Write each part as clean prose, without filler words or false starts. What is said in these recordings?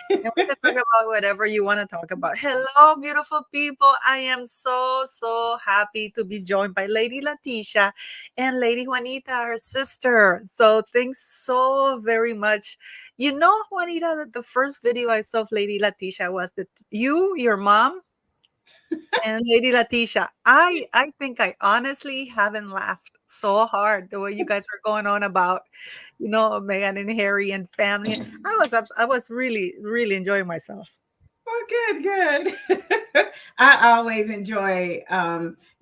And we can talk about whatever you want to talk about. Hello, beautiful people. I am so happy to be joined by Lady Latesha and Lady Juanita, her sister. So thanks so very much. You know, Juanita, that the first video I saw of Lady Latesha was that you, your mom, and Lady Latesha. I think I honestly haven't laughed so hard the way you guys were going on about, Meghan and Harry and family. I was really enjoying myself. Oh, good. I always enjoy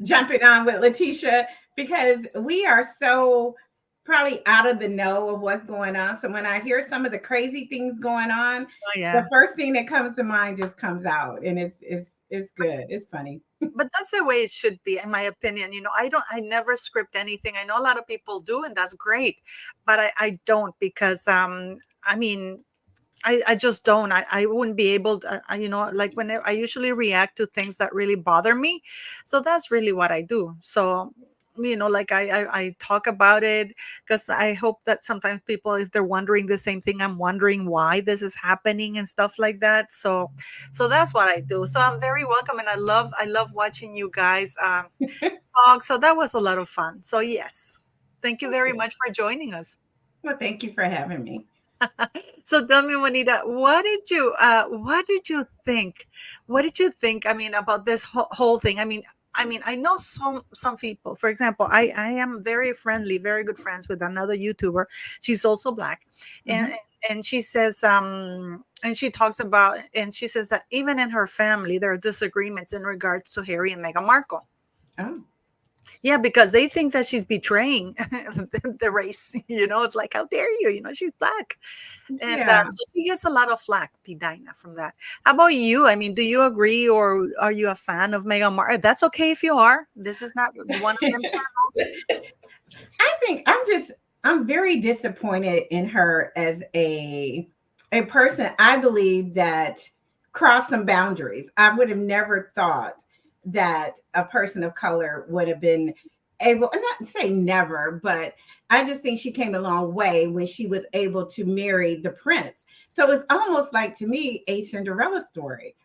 jumping on with Letitia because we are so probably out of the know of what's going on. So when I hear some of the crazy things going on, Oh the yeah. first thing that comes to mind just comes out, and it's good. It's funny. But that's the way it should be, in my opinion. I never script anything. I know a lot of people do, and that's great, but I don't, because I mean, I just don't. I wouldn't be able to, like, when I usually react to things that really bother me. So that's really what I do. So, like, I talk about it, because I hope that sometimes people, if they're wondering the same thing, I'm wondering why this is happening and stuff like that. So that's what I do. So I'm very welcome, and I love watching you guys talk. So that was a lot of fun. So yes, thank you very Okay. much for joining us. Well, thank you for having me. So tell me, Juanita, what did you think? What did you think? I mean, about this whole thing. I mean, I know some people. For example, I am very friendly, very good friends with another YouTuber. She's also black, and Mhm. and she says and she talks about, and she says that even in her family there are disagreements in regards to Harry and Meghan Markle. Oh, Yeah, because they think that she's betraying the race. It's like, how dare you? She's black. And yeah. so she gets a lot of flack, Pidina, from that. How about you? I mean, do you agree, or are you a fan of Meghan Markle? That's okay if you are. This is not one of them channels. I think I'm very disappointed in her as a person. I believe that crossed some boundaries. I would have never thought that a person of color would have been able, not say never, but I just think she came a long way when she was able to marry the prince. So it's almost like, to me, a Cinderella story.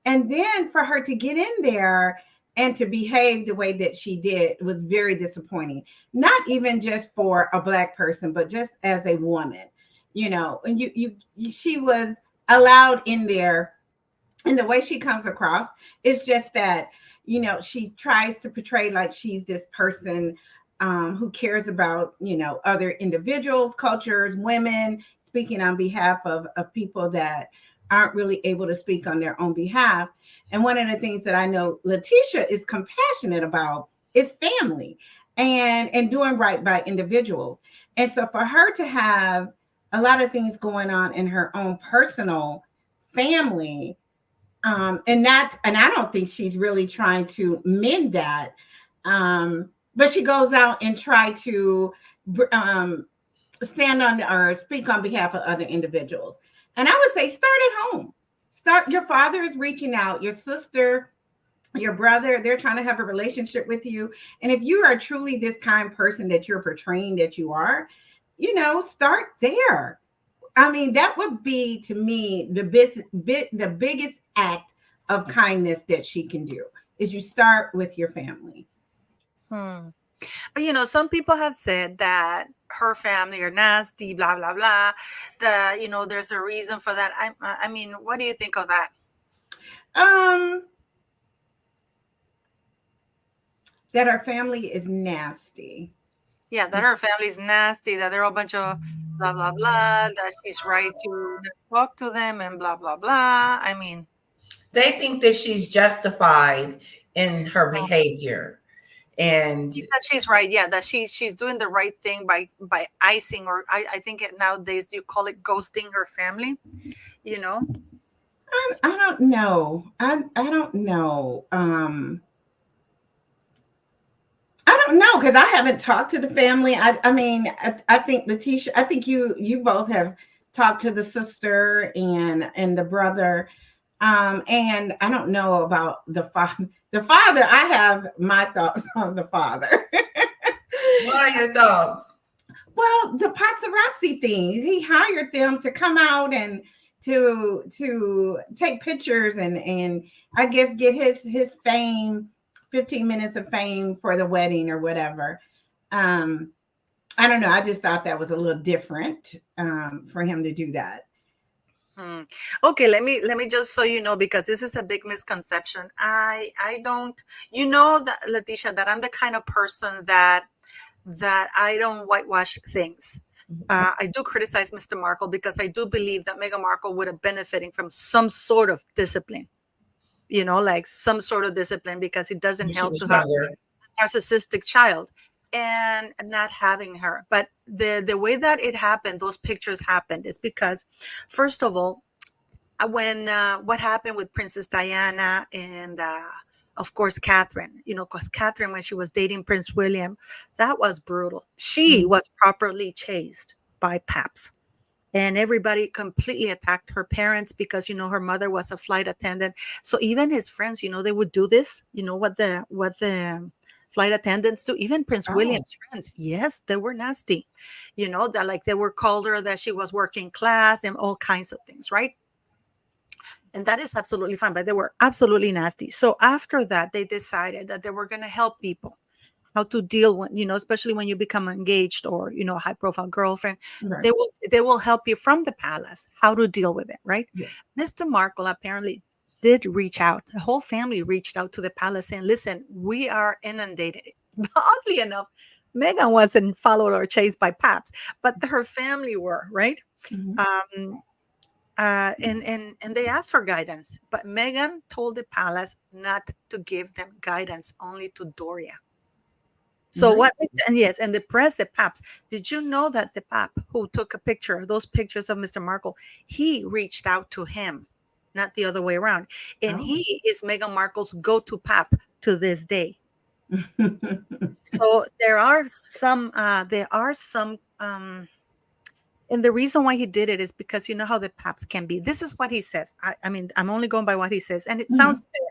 And then for her to get in there and to behave the way that she did was very disappointing, not even just for a black person, but just as a woman, and she was allowed in there. And the way she comes across is just that, she tries to portray like she's this person who cares about, other individuals, cultures, women, speaking on behalf of people that aren't really able to speak on their own behalf. And one of the things that I know Letitia is compassionate about is family and doing right by individuals. And so for her to have a lot of things going on in her own personal family, and I don't think she's really trying to mend that, but she goes out and try to um, stand on or speak on behalf of other individuals. And I would say start at home. Start, your father is reaching out, your sister, your brother, they're trying to have a relationship with you. And if you are truly this kind person that you're portraying that you are, start there. I mean, that would be, to me, the biggest act of kindness that she can do is you start with your family. Hmm. But some people have said that her family are nasty, blah blah blah. That there's a reason for that. I mean, what do you think of that? Um, that our family is nasty. Yeah, that her family's nasty, that they're a bunch of blah blah blah, that she's right to not talk to them and blah blah blah. I mean, They think that she's justified in her oh, behavior. And that she's right. Yeah, that she's doing the right thing by icing, or I think nowadays you call it ghosting her family. You know. I don't know. I don't know. I don't know because I haven't talked to the family. I mean, I think Letitia, I think you both have talked to the sister and the brother. And I don't know about the father. The father, I have my thoughts on the father. what are your thoughts? Well, the paparazzi thing, he hired them to come out and to take pictures and I guess get his fame, 15 minutes of fame for the wedding or whatever. I don't know. I just thought that was a little different for him to do that. Hmm. Okay, let me just so you know, because this is a big misconception. I don't, you know, that Leticia, that I'm the kind of person that I don't whitewash things. I do criticize Mr. Markle because I do believe that Meghan Markle would have benefiting from some sort of discipline, like some sort of discipline, because it doesn't When she help was to have younger. a narcissistic child and not having her. But the way that it happened, those pictures happened, is because, first of all, when what happened with Princess Diana and of course Catherine, because Catherine, when she was dating Prince William, that was brutal. She Mhm. was properly chased by paps, and everybody completely attacked her parents because her mother was a flight attendant. So even his friends, they would do this. What the flight attendants do, even Prince Oh, William's friends, yes, they were nasty. That, like, they were called her that she was working class and all kinds of things, right? And that is absolutely fine, but they were absolutely nasty. So after that, they decided that they were going to help people how to deal with, especially when you become engaged, or a high profile girlfriend. right. They will help you from the palace how to deal with it, right? Yeah. Mr. Markle apparently did reach out. The whole family reached out to the palace saying, listen, we are inundated. Oddly enough, Meghan wasn't followed or chased by paps, but her family were, right? Mhm. um and they asked for guidance, but Meghan told the palace not to give them guidance, only to Doria. So Really? what? And yes, and the press, the paps. Did you know that the pap who took a picture, those pictures of Mr. Markle, he reached out to him, not the other way around, and Oh. he is Meghan Markle's go-to pap to this day. So there are some and the reason why he did it is because you know how the paps can be. This is what he says. I mean, I'm only going by what he says, and it sounds Mhm. fair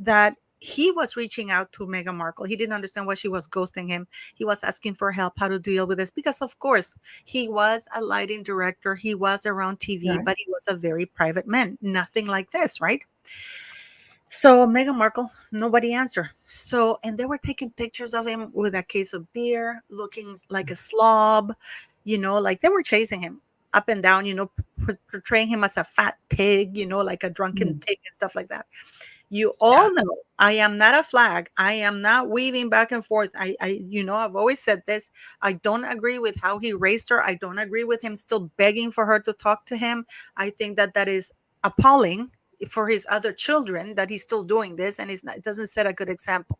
that he was reaching out to Meghan Markle. He didn't understand why she was ghosting him. He was asking for help how to deal with this because, of course, he was a lighting director. He was around TV, Right. but he was a very private man. Nothing like this, right? So Meghan Markle, nobody answered. So, and they were taking pictures of him with a case of beer, looking like a slob, like they were chasing him up and down, portraying him as a fat pig, like a drunken Mm. pig and stuff like that. You Yeah. all know I am not a flag. I am not weaving back and forth. I've always said this. I don't agree with how he raised her. I don't agree with him still begging for her to talk to him. I think that that is appalling for his other children that he's still doing this, and it doesn't set a good example.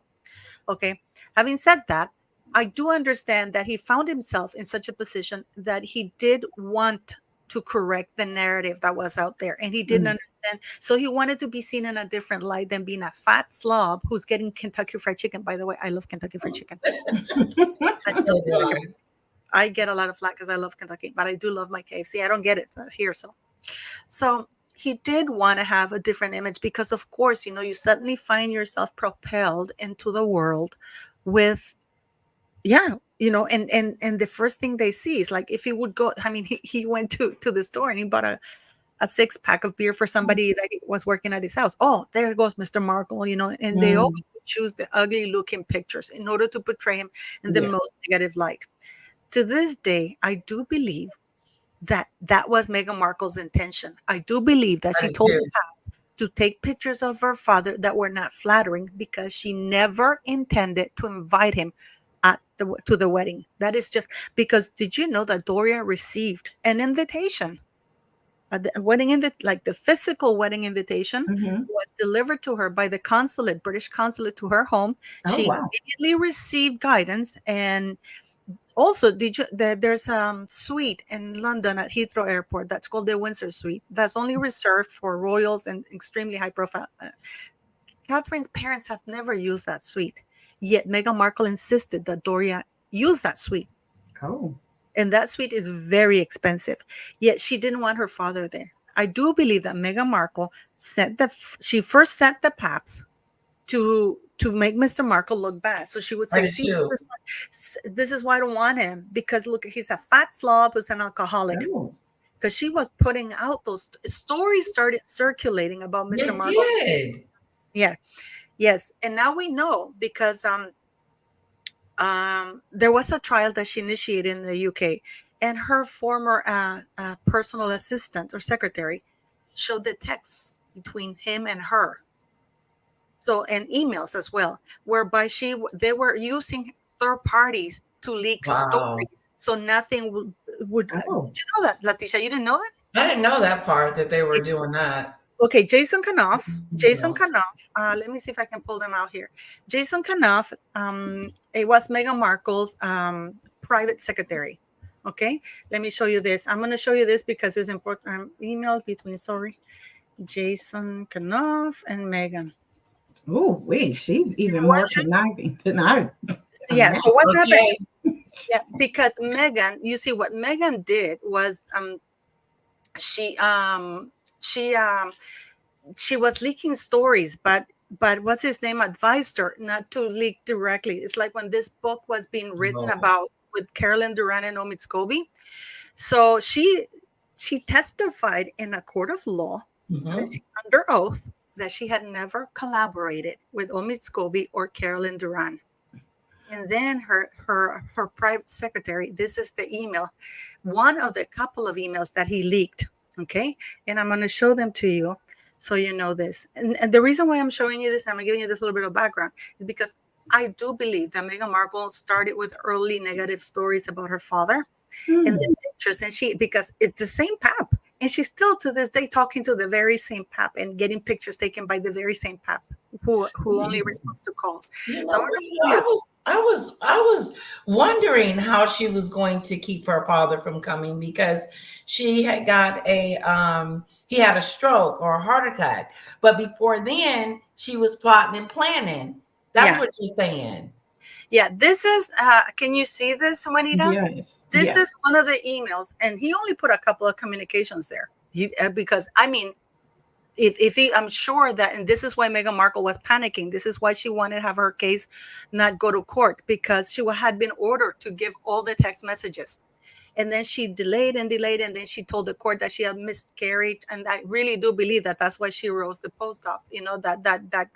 Okay. Having said that, I do understand that he found himself in such a position that he did want to correct the narrative that was out there, and he didn't Mm. understand. So he wanted to be seen in a different light than being a fat slob who's getting Kentucky Fried Chicken. By the way, I love Kentucky Fried Chicken. I love So do Kentucky. I. I get a lot of flack because I love Kentucky, but I do love my KFC. I don't get it here. So he did want to have a different image because, of course, you suddenly find yourself propelled into the world with, yeah, and the first thing they see is like if he would go. I mean, he went to the store and he bought a six-pack of beer for somebody that was working at his house. Oh, there goes Mr. Markle, and they always Mm. would choose the ugly looking pictures in order to portray him in the Yeah. most negative light. To this day, I do believe that was Meghan Markle's intention. I do believe that I she do told the too. past to take pictures of her father that were not flattering because she never intended to invite him to the wedding. That is just because, did you know that Doria received an invitation? The wedding like the physical wedding invitation Mhm. was delivered to her by the consulate, British consulate, to her home. Oh, She wow. immediately received guidance. And also, there's a suite in London at Heathrow Airport that's called the Windsor Suite. That's only reserved for royals and extremely high profile. Catherine's parents have never used that suite, yet Meghan Markle insisted that Doria use that suite, Oh. and that suite is very expensive. Yet she didn't want her father there. I do believe that Meghan Markle she first sent the paps to make Mr. Markle look bad. So she would I say, do "See, too. this is why I don't want him, because look, he's a fat slob who's an alcoholic." Oh. because she was putting out those stories started circulating about Mr. It Markle. did. Yeah. Yes. And now we know because there was a trial that she initiated in the UK, and her former personal assistant or secretary showed the texts between him and her. So, and emails as well, whereby they were using third parties to leak Wow. stories. So nothing would Oh. did you know that, Leticia? You didn't know that? I didn't know that part, that they were doing that. Okay, Jason Kanoff. Jason Else. Kanoff. Let me see if I can pull them out here. Jason Kanoff. It was Meghan Markle's private secretary. Okay, let me show you this. I'm going to show you this because it's important. Email between Jason Kanoff and Meghan. Oh, wait, she's even What more conniving than I. Yeah. So what happened? Okay. Yeah, because Meghan, you see, what Meghan did was she she um she was leaking stories, but what's his name advised her not to leak directly. It's like when this book was being written Oh. about with Carolyn Duran and Omid Scobie. So she testified in a court of law that Mhm. she, under oath, that she had never collaborated with Omid Scobie or Carolyn Duran. And then her private secretary, this is the email, one of the couple of emails that he leaked. Okay. And I'm going to show them to you so you know this. And the reason why I'm showing you this, I'm giving you this little bit of background, is because I do believe that Meghan Markle started with early negative stories about her father and the pictures, and because it's the same pap, and she's still to this day talking to the very same pap and getting pictures taken by the very same pap who only responds to calls. You So I'm know, going to show you. I was wondering how she was going to keep her father from coming, because she had got he had a stroke or a heart attack. But before then, she was plotting and planning. That's Yeah. what you're saying. Yeah, this is, can you see this, Juanita? Yes. This Yes. is one of the emails, and he only put a couple of communications there. Because, I mean, if he, I'm sure that, and this is why Meghan Markle was panicking. This is why she wanted to have her case not go to court, because she had been ordered to give all the text messages. And then she delayed and delayed, and then she told the court that she had miscarried. And I really do believe that that's why she rose the post up. You know, that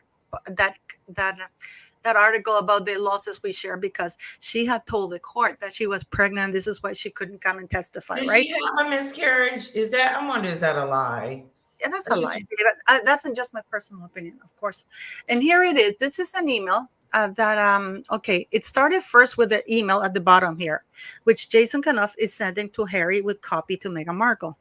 article about the losses we share, because she had told the court that she was pregnant. This is why she couldn't come and testify, Did right? she have a miscarriage? I wonder, is that a lie? And that's a lie. That's not just my personal opinion, of course. And here it is. This is an email okay, it started first with the email at the bottom here, which Jason Kanoff is sending to Harry with copy to Meghan Markle.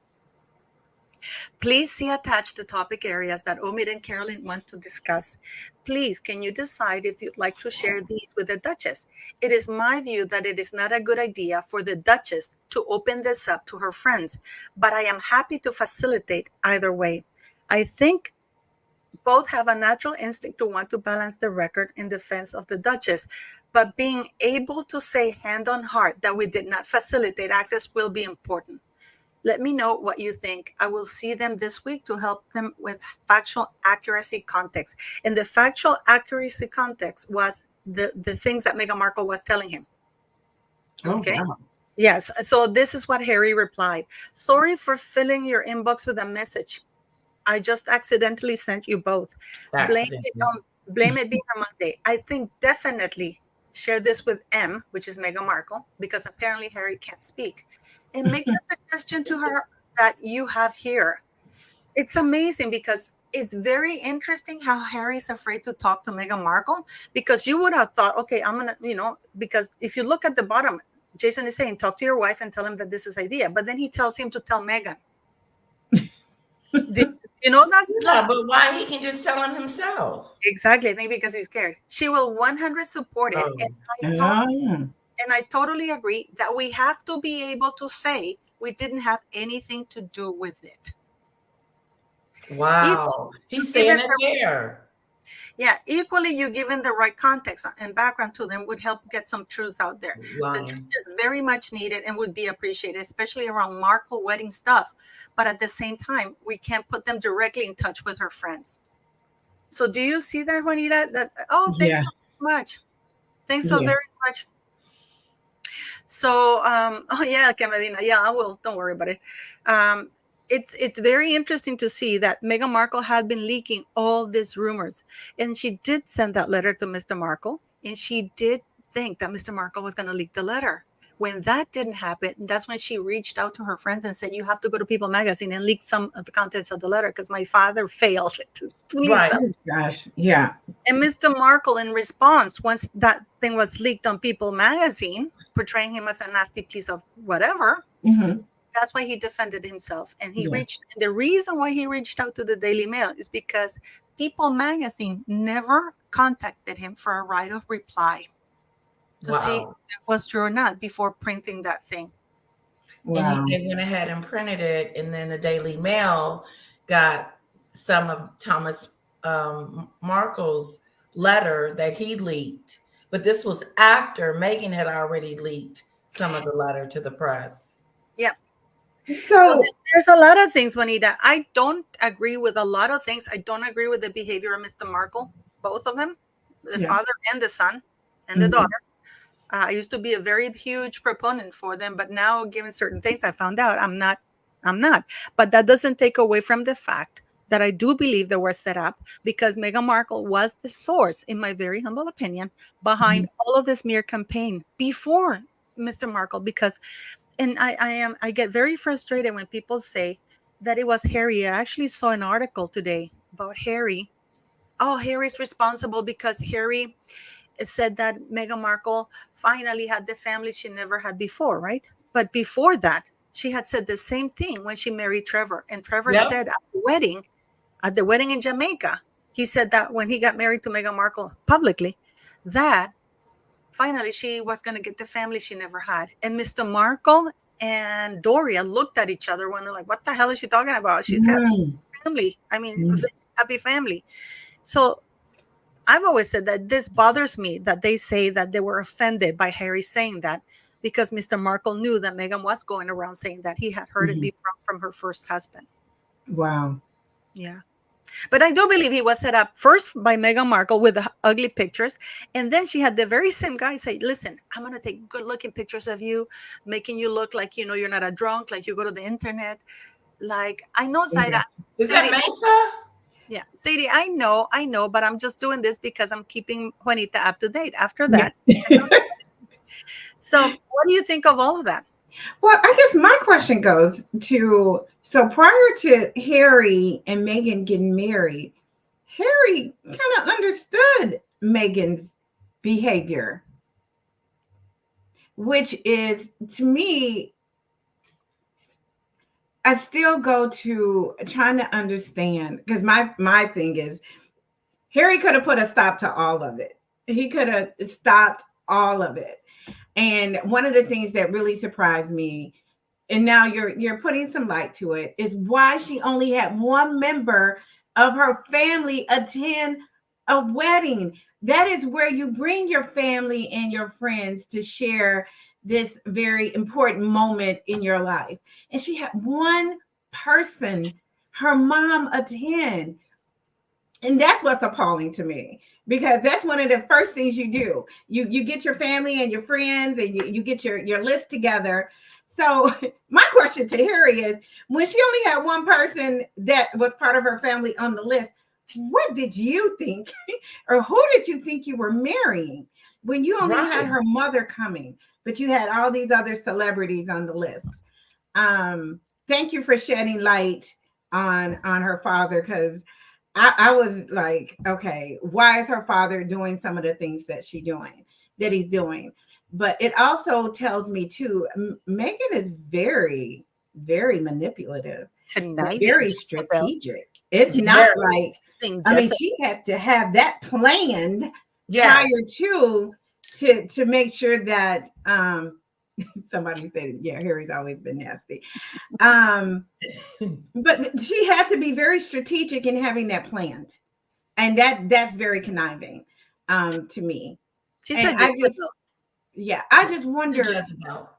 Please see attached the topic areas that Omid and Carolyn want to discuss. Please, can you decide if you'd like to share these with the Duchess? It is my view that it is not a good idea for the Duchess to open this up to her friends, but I am happy to facilitate either way. I think both have a natural instinct to want to balance the record in defense of the Duchess, but being able to say hand on heart that we did not facilitate access will be important. Let me know what you think. I will see them this week to help them with factual accuracy context. And the factual accuracy context was the things that Meghan Markle was telling him. Okay. Oh, wow. Yes. So this is what Harry replied. Sorry for filling your inbox with a message. I just accidentally sent you both. Blame it being a Monday. I think definitely share this with M, which is Meghan Markle, because apparently Harry can't speak, and make the suggestion to her that you have here. It's amazing because it's very interesting how Harry's afraid to talk to Meghan Markle, because you would have thought, okay, I'm going to, because if you look at the bottom, Jason is saying, talk to your wife and tell him that this is idea. But then he tells him to tell Meghan. That's but why? He can just tell him himself. Exactly. I think because he's scared. She will 100 support it. And I totally agree that we have to be able to say we didn't have anything to do with it. Wow. He's saying it there. Yeah, equally, you given the right context and background to them would help get some truths out there. The truth is very much needed and would be appreciated, especially around Markle wedding stuff. But at the same time, we can't put them directly in touch with her friends. So do you see that, Juanita? Thanks so much. Thanks so very much. So, oh yeah, Medina, yeah, I will. Don't worry about it. Um, it's very interesting to see that Meghan Markle had been leaking all these rumors, and she did send that letter to Mr. Markle, and she did think that Mr. Markle was going to leak the letter. When that didn't happen, that's when she reached out to her friends and said, "You have to go to People Magazine and leak some of the contents of the letter because my father failed to leak Right. them." Oh, gosh, yeah. And Mr. Markle, in response, once that thing was leaked on People Magazine, portraying him as a nasty piece of whatever, Mm-hmm. that's why he defended himself. And Yeah. the reason why he reached out to the Daily Mail is because People Magazine never contacted him for a right of reply to see if Wow. that was true or not before printing that thing. Wow. They went ahead and printed it, and then the Daily Mail got some of Thomas Markle's letter that he leaked. But this was after Meghan had already leaked some of the letter to the press. Yeah. So There's a lot of things, Juanita. I don't agree with a lot of things. I don't agree with the behavior of Mr. Markle, both of them, the yeah. father and the son and the Mhm. daughter. I used to be a very huge proponent for them, but now, given certain things, I found out I'm not. I'm not. But that doesn't take away from the fact that I do believe they were set up because Meghan Markle was the source, in my very humble opinion, behind all of this smear campaign before Mr. Markle. Because, and I get very frustrated when people say that it was Harry. I actually saw an article today about Harry. Oh, Harry's responsible because Harry said that Meghan Markle finally had the family she never had before, right? But before that, she had said the same thing when she married Trevor. And Trevor Yep. said at the wedding in Jamaica, he said that when he got married to Meghan Markle publicly, that finally she was going to get the family she never had. And Mr. Markle and Doria looked at each other when they're like, what the hell is she talking about? She's got Mm. family. I mean, Mm. happy family. So I've always said that this bothers me that they say that they were offended by Harry saying that because Mr. Markle knew that Meghan was going around saying that he had heard it Mhm. before from her first husband. Wow. Yeah. But I do believe he was set up first by Meghan Markle with the ugly pictures. And then she had the very same guy say, listen, I'm going to take good looking pictures of you, making you look like, you're not a drunk, like you go to the internet. Like, I know, Zaida. Is that Sadie, Mesa? yeah, Sadie, I know, but I'm just doing this because I'm keeping Juanita up to date. After Yeah. that, so what do you think of all of that? Well, I guess my question goes to, so prior to Harry and Meghan getting married, Harry kind of understood Meghan's behavior, which is, to me, I still go to trying to understand, because my thing is Harry could have put a stop to all of it. He could have stopped all of it. And one of the things that really surprised me, and now you're putting some light to it, is why she only had one member of her family attend a wedding. That is where you bring your family and your friends to share this very important moment in your life. And she had one person, her mom, attend. And that's what's appalling to me, because that's one of the first things you do. You get your family and your friends and you get your list together. So my question to Harry is, when she only had one person that was part of her family on the list, what did you think, or who did you think you were marrying when you only had her mother coming, but you had all these other celebrities on the list? Thank you for shedding light on her father, because I was like, okay, why is her father doing some of the things that he's doing? But it also tells me too, Meghan is very, very manipulative, Conniving, very Jezebel. strategic. It's She's not very like, Jezebel. I mean, she had to have that planned Yes. prior to make sure that somebody said, yeah, Harry's always been nasty. But she had to be very strategic in having that planned. And that's very conniving to me. She's And a Jezebel. I just wonder. Jezebel.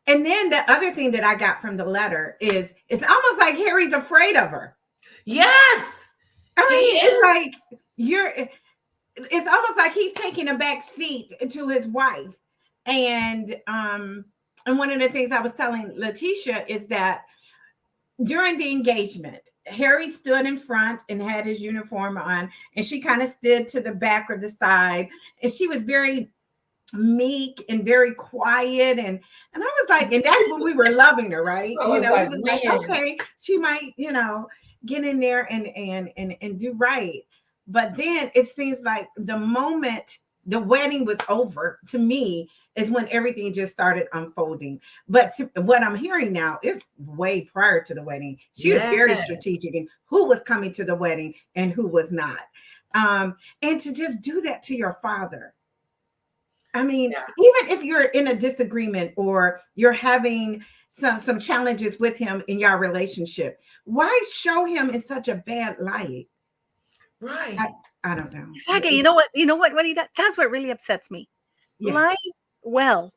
And then the other thing that I got from the letter is it's almost like Harry's afraid of her. Yes. I mean, He it's is. like it's almost like he's taking a back seat to his wife. And one of the things I was telling Letitia is that during the engagement, Harry stood in front and had his uniform on, and she kind of stood to the back or the side, and she was very meek and very quiet, and I was like, and that's when we were loving her, right? I was We was like, man. okay, she might, get in there and do right. But then it seems like the moment the wedding was over, to me, is when everything just started unfolding. But what I'm hearing now is way prior to the wedding. She was very strategic in who was coming to the wedding and who was not. And to just do that to your father. I mean, even if you're in a disagreement or you're having some challenges with him in your relationship, why show him in such a bad light? Right. I don't know. Exactly. You know what, Juanita? That's what really upsets me. Yeah. Lie well.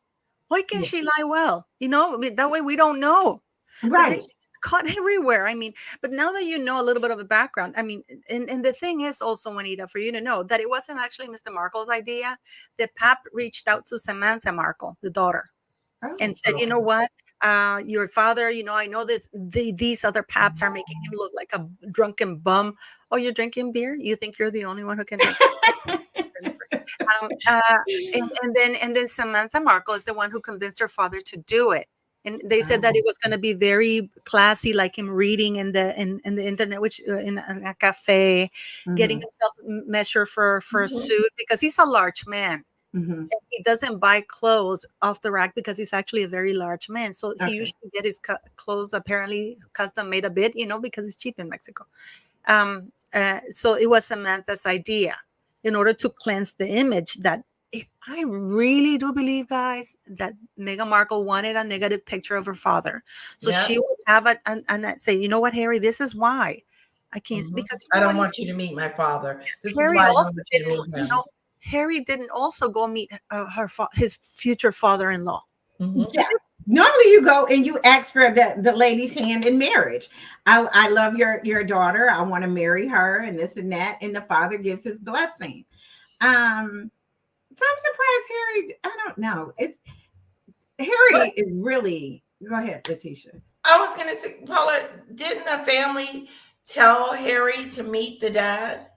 Why can't she lie well? I mean, that way we don't know. But then she gets caught everywhere. I mean, but now that you know a little bit of the background, I mean, and the thing is also, Juanita, for you to know that it wasn't actually Mr. Markle's idea. The pap reached out to Samantha Markle, the daughter, and said, you know what, your father, I know that these other paps are making him look like a drunken bum. Oh, you're drinking beer? You think you're the only one who can drink and then Samantha Markle is the one who convinced her father to do it. And they said that it was going to be very classy, like him reading in the internet, which in a cafe, getting himself measured for a suit, because he's a large man. And he doesn't buy clothes off the rack because he's actually a very large man. So he usually get his clothes apparently custom made a bit, because it's cheap in Mexico. So it was Samantha's idea in order to cleanse the image that I really do believe, guys, that Meghan Markle wanted a negative picture of her father. So she would have it and say, you know what, Harry, this is why I can't, because I don't want you to meet my father. This Harry is why I also don't want you to didn't, meet him. Harry didn't also go meet his future father-in-law. Yeah. Normally you go and you ask for the lady's hand in marriage. I love your daughter. I want to marry her and this and that. And the father gives his blessing. So I'm surprised Harry, I don't know. Harry is really, go ahead, Letitia. I was going to say, Paula, didn't the family tell Harry to meet the dad?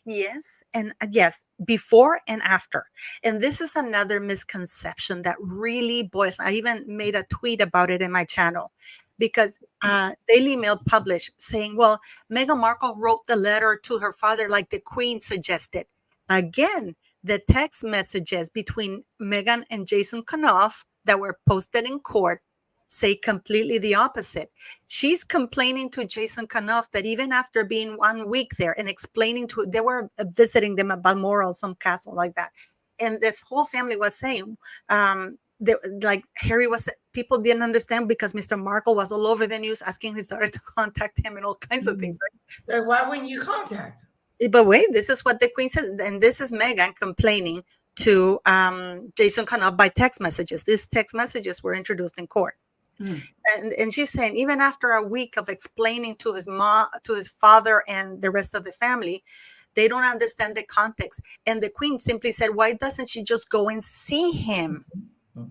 Yes. And yes, before and after. And this is another misconception that really boils. I even made a tweet about it in my channel because Daily Mail published saying, well, Meghan Markle wrote the letter to her father like the Queen suggested. Again, the text messages between Meghan and Jason Kanoff that were posted in court say completely the opposite. She's complaining to Jason Kanoff that even after being 1 week there and explaining they were visiting them at Balmoral, some castle like that. And the whole family was saying, like Harry people didn't understand because Mr. Markle was all over the news asking his daughter to contact him and all kinds of things. Right? So why wouldn't you contact him? But wait, this is what the Queen said. And this is Meghan complaining to Jason Kanoff by text messages. These text messages were introduced in court. And she's saying even after a week of explaining to his mom, to his father and the rest of the family, they don't understand the context. And the Queen simply said, why doesn't she just go and see him?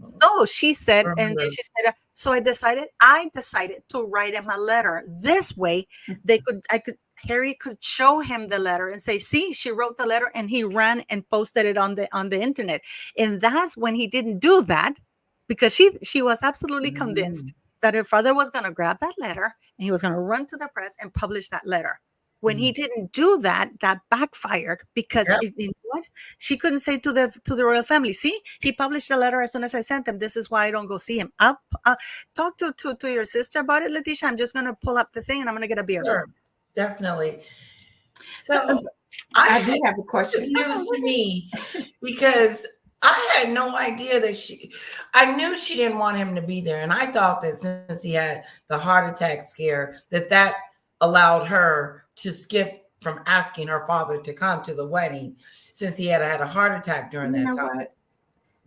So she said, and then she said, so I decided to write him a letter. This way Harry could show him the letter and say, see, she wrote the letter, and he ran and posted it on the internet. And that's when he didn't do that, because she was absolutely convinced that her father was going to grab that letter and he was going to run to the press and publish that letter. When he didn't do that, that backfired because you know what? She couldn't say to the royal family, see, he published a letter as soon as I sent him. This is why I don't go see him. I'll talk to your sister about it, Latesha. I'm just going to pull up the thing and I'm going to get a beer. Sure, definitely. So I do have a question. It's news to me because I had no idea that I knew she didn't want him to be there. And I thought that since he had the heart attack scare, that allowed her to skip from asking her father to come to the wedding since he had a heart attack during that time. What?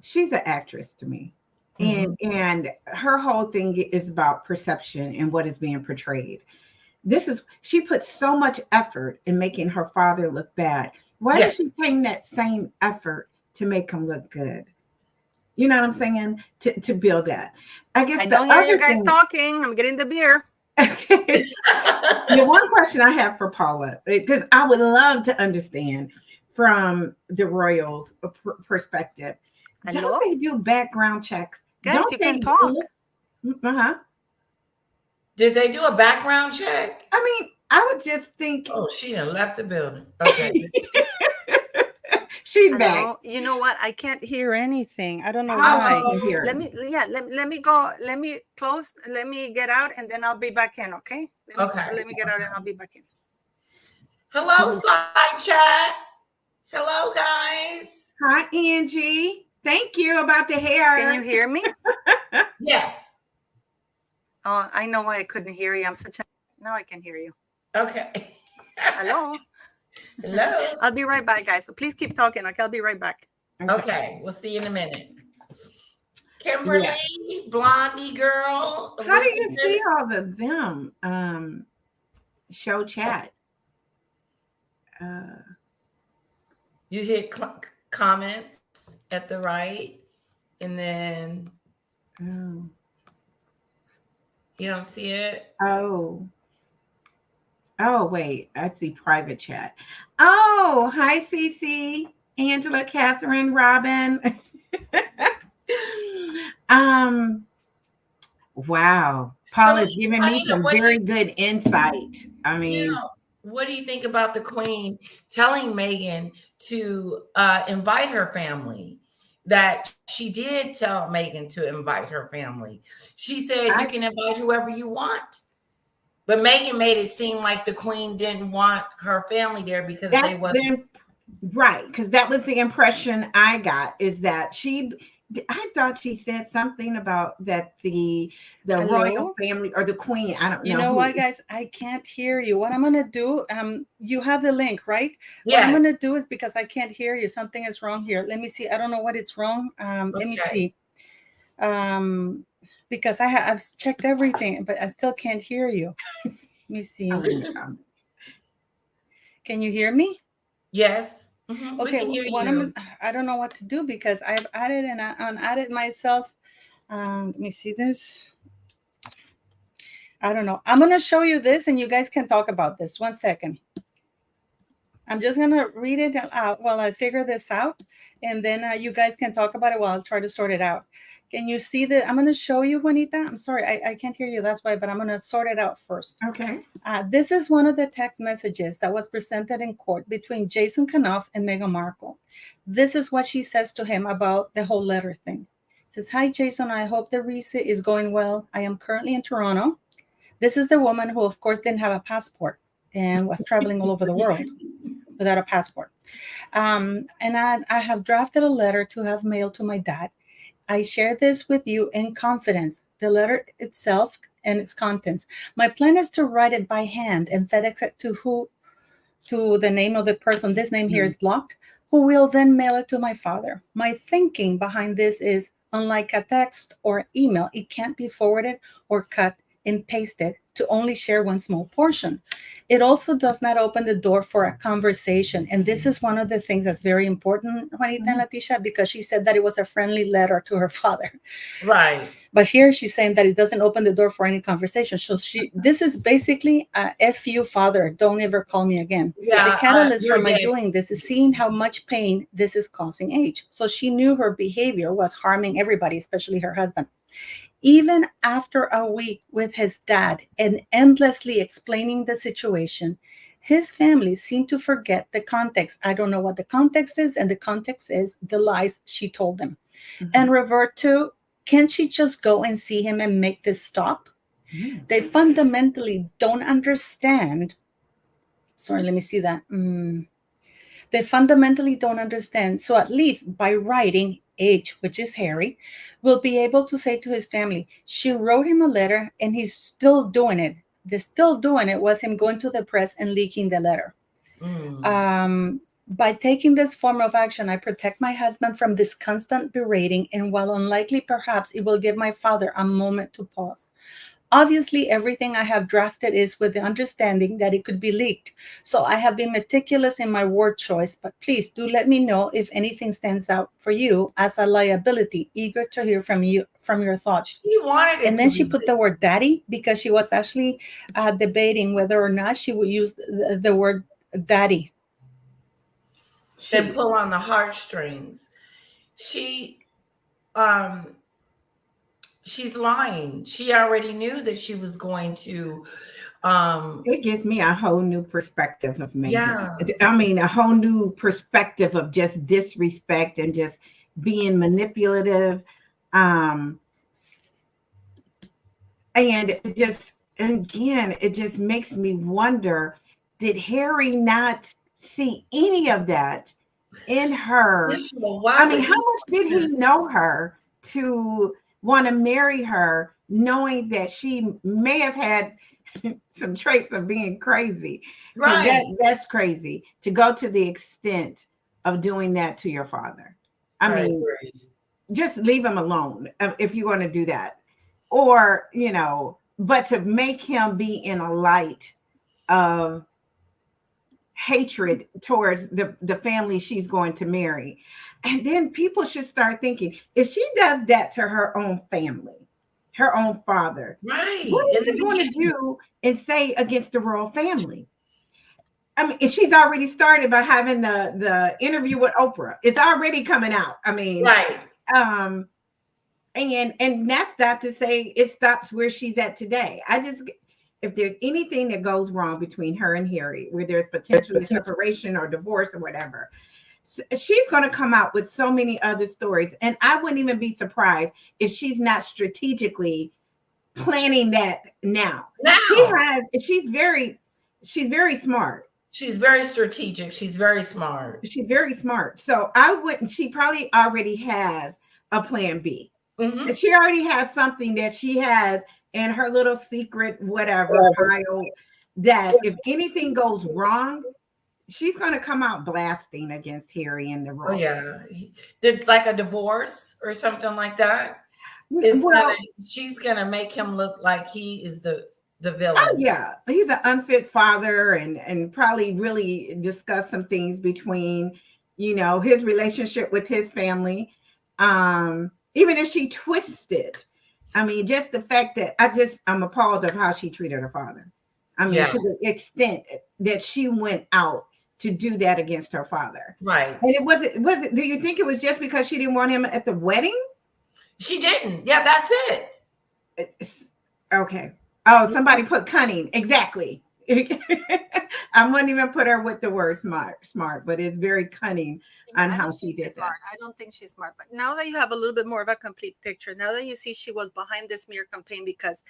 She's an actress to me. And her whole thing is about perception and what is being portrayed. She put so much effort in making her father look bad. Why is she taking that same effort to make him look good? You know what I'm saying? To build that. I guess I the don't hear you other guys thing. talking. I'm getting the beer. Okay. The one question I have for Paula, because I would love to understand from the royals' perspective, don't Hello? they do background checks? Guys, Don't you can they talk. look? Uh-huh. Did they do a background check? I mean, I would just think Oh, she done left the building. Okay. she's back. Hello? You know what? I can't hear anything. I don't know How why. she can hear Let us? me, yeah, let me go. Let me close. Let me get out and then I'll be back in, okay? Okay. Let me get out and I'll be back in. Hello, side chat. Hello, guys. Hi, Angie. Thank you about the hair. Can you hear me? Yes. Oh, I know why I couldn't hear you. I'm such a, now I can hear you. Okay. Hello? Hello. I'll be right back, guys. So please keep talking, okay? I'll be right back. Okay. We'll see you in a minute. Kimberly, Blondie girl. How do you see all of them? Show chat. You hit comments at the right, and then Oh. you don't see it. Oh, wait. I see private chat. Oh, hi, Cece, Angela, Catherine, Robin. Wow. Paula's giving me some very good insight. I mean, what do you think about the Queen telling Meghan to invite her family? That she did tell Meghan to invite her family. She said, you can invite whoever you want. But Meghan made it seem like the Queen didn't want her family there because they wasn't. Right, because that was the impression I got, is that I thought she said something about that the royal family or the Queen. I don't know. You know what, guys? I can't hear you. What I'm gonna do, you have the link, right? Yeah. What I'm gonna do is, because I can't hear you, something is wrong here. Let me see. I don't know what it's wrong. Let me see. Because I've checked everything, but I still can't hear you. Let me see. Can you hear me? Yes. Mm-hmm. Okay. I don't know what to do because I've added and unadded myself. Let me see this. I don't know. I'm going to show you this and you guys can talk about this. 1 second. I'm just going to read it out while I figure this out. And then you guys can talk about it while I'll try to sort it out. Can you see that? I'm going to show you, Juanita. I'm sorry. I can't hear you. That's why, but I'm going to sort it out first. Okay. This is one of the text messages that was presented in court between Jason Kanoff and Meghan Markle. This is what she says to him about the whole letter thing. It says, hi, Jason. I hope the visit is going well. I am currently in Toronto. This is the woman who, of course, didn't have a passport and was traveling all over the world without a passport. And I have drafted a letter to have mailed to my dad. I share this with you in confidence, the letter itself and its contents. My plan is to write it by hand and FedEx it to the name of the person. This name here is blocked, who will then mail it to my father. My thinking behind this is, unlike a text or email, it can't be forwarded or cut and pasted to only share one small portion. It also does not open the door for a conversation. And this is one of the things that's very important, Juanita and Latesha, because she said that it was a friendly letter to her father. Right. But here she's saying that it doesn't open the door for any conversation. So this is basically a F you, father, don't ever call me again. Yeah, the catalyst for my doing this is seeing how much pain this is causing H. So she knew her behavior was harming everybody, especially her husband. Even after a week with his dad and endlessly explaining the situation, his family seemed to forget the context. I don't know what the context is, and the context is the lies she told them. And revert to, can't she just go and see him and make this stop? They fundamentally don't understand. Sorry, let me see that. They fundamentally don't understand. So at least by writing, H, which is Harry, will be able to say to his family, she wrote him a letter and he's still doing it. The still doing it was him going to the press and leaking the letter. By taking this form of action, I protect my husband from this constant berating, and while unlikely, perhaps it will give my father a moment to pause. Obviously, everything I have drafted is with the understanding that it could be leaked. So I have been meticulous in my word choice, but please do let me know if anything stands out for you as a liability. Eager to hear from you, from your thoughts. She wanted it And to then she be put the word daddy because she was actually debating whether or not she would use the word daddy. and pull on the heartstrings. Um she's lying. She already knew that she was going to It gives me a whole new perspective of Meghan. yeah. I mean, a whole new perspective of just disrespect and just being manipulative. Um, and it just, and again, it just makes me wonder, did Harry not see any of that in her? Yeah, well, why I would mean, how he? much did he know her to want to marry her, knowing that she may have had some traits of being crazy? Because Right. that's crazy to go to the extent of doing that to your father. I I mean, agree. just leave him alone if you want to do that. Or, but to make him be in a light of hatred towards the family she's going to marry. And then people should start thinking, if she does that to her own family, her own father, what Right. is In the she going to beginning. do and say against the royal family? I mean, she's already started by having the interview with Oprah. It's already coming out. I mean, Right. um, and that's not to say it stops where she's at today. If there's anything that goes wrong between her and Harry, where there's potentially a separation or divorce or whatever, she's going to come out with so many other stories. And I wouldn't even be surprised if she's not strategically planning that now. Now She's very smart. she's very strategic. She's very smart. She's very smart. So I wouldn't, she probably already has a plan B. Mm-hmm. She already has something that she has in her little secret, whatever pile, that if anything goes wrong, she's going to come out blasting against Harry and the Oh royal. yeah, did like a divorce or something like that. It's Well, she's gonna make him look like he is the oh villain. yeah, he's an unfit father, and probably really discuss some things between, his relationship with his family. Even if she twists it, I mean, just the fact that I'm appalled of how she treated her father. I mean, Yeah. to the extent that she went out to do that against her father. Right. And was it, do you think it was just because she didn't want him at the wedding? She didn't. Yeah, that's it. Okay. Oh, somebody put cunning. Exactly. I wouldn't even put her with the word smart, but it's very cunning on I how don't she think did she's that. smart. I don't think she's smart. But now that you have a little bit more of a complete picture, now that you see she was behind this smear campaign, because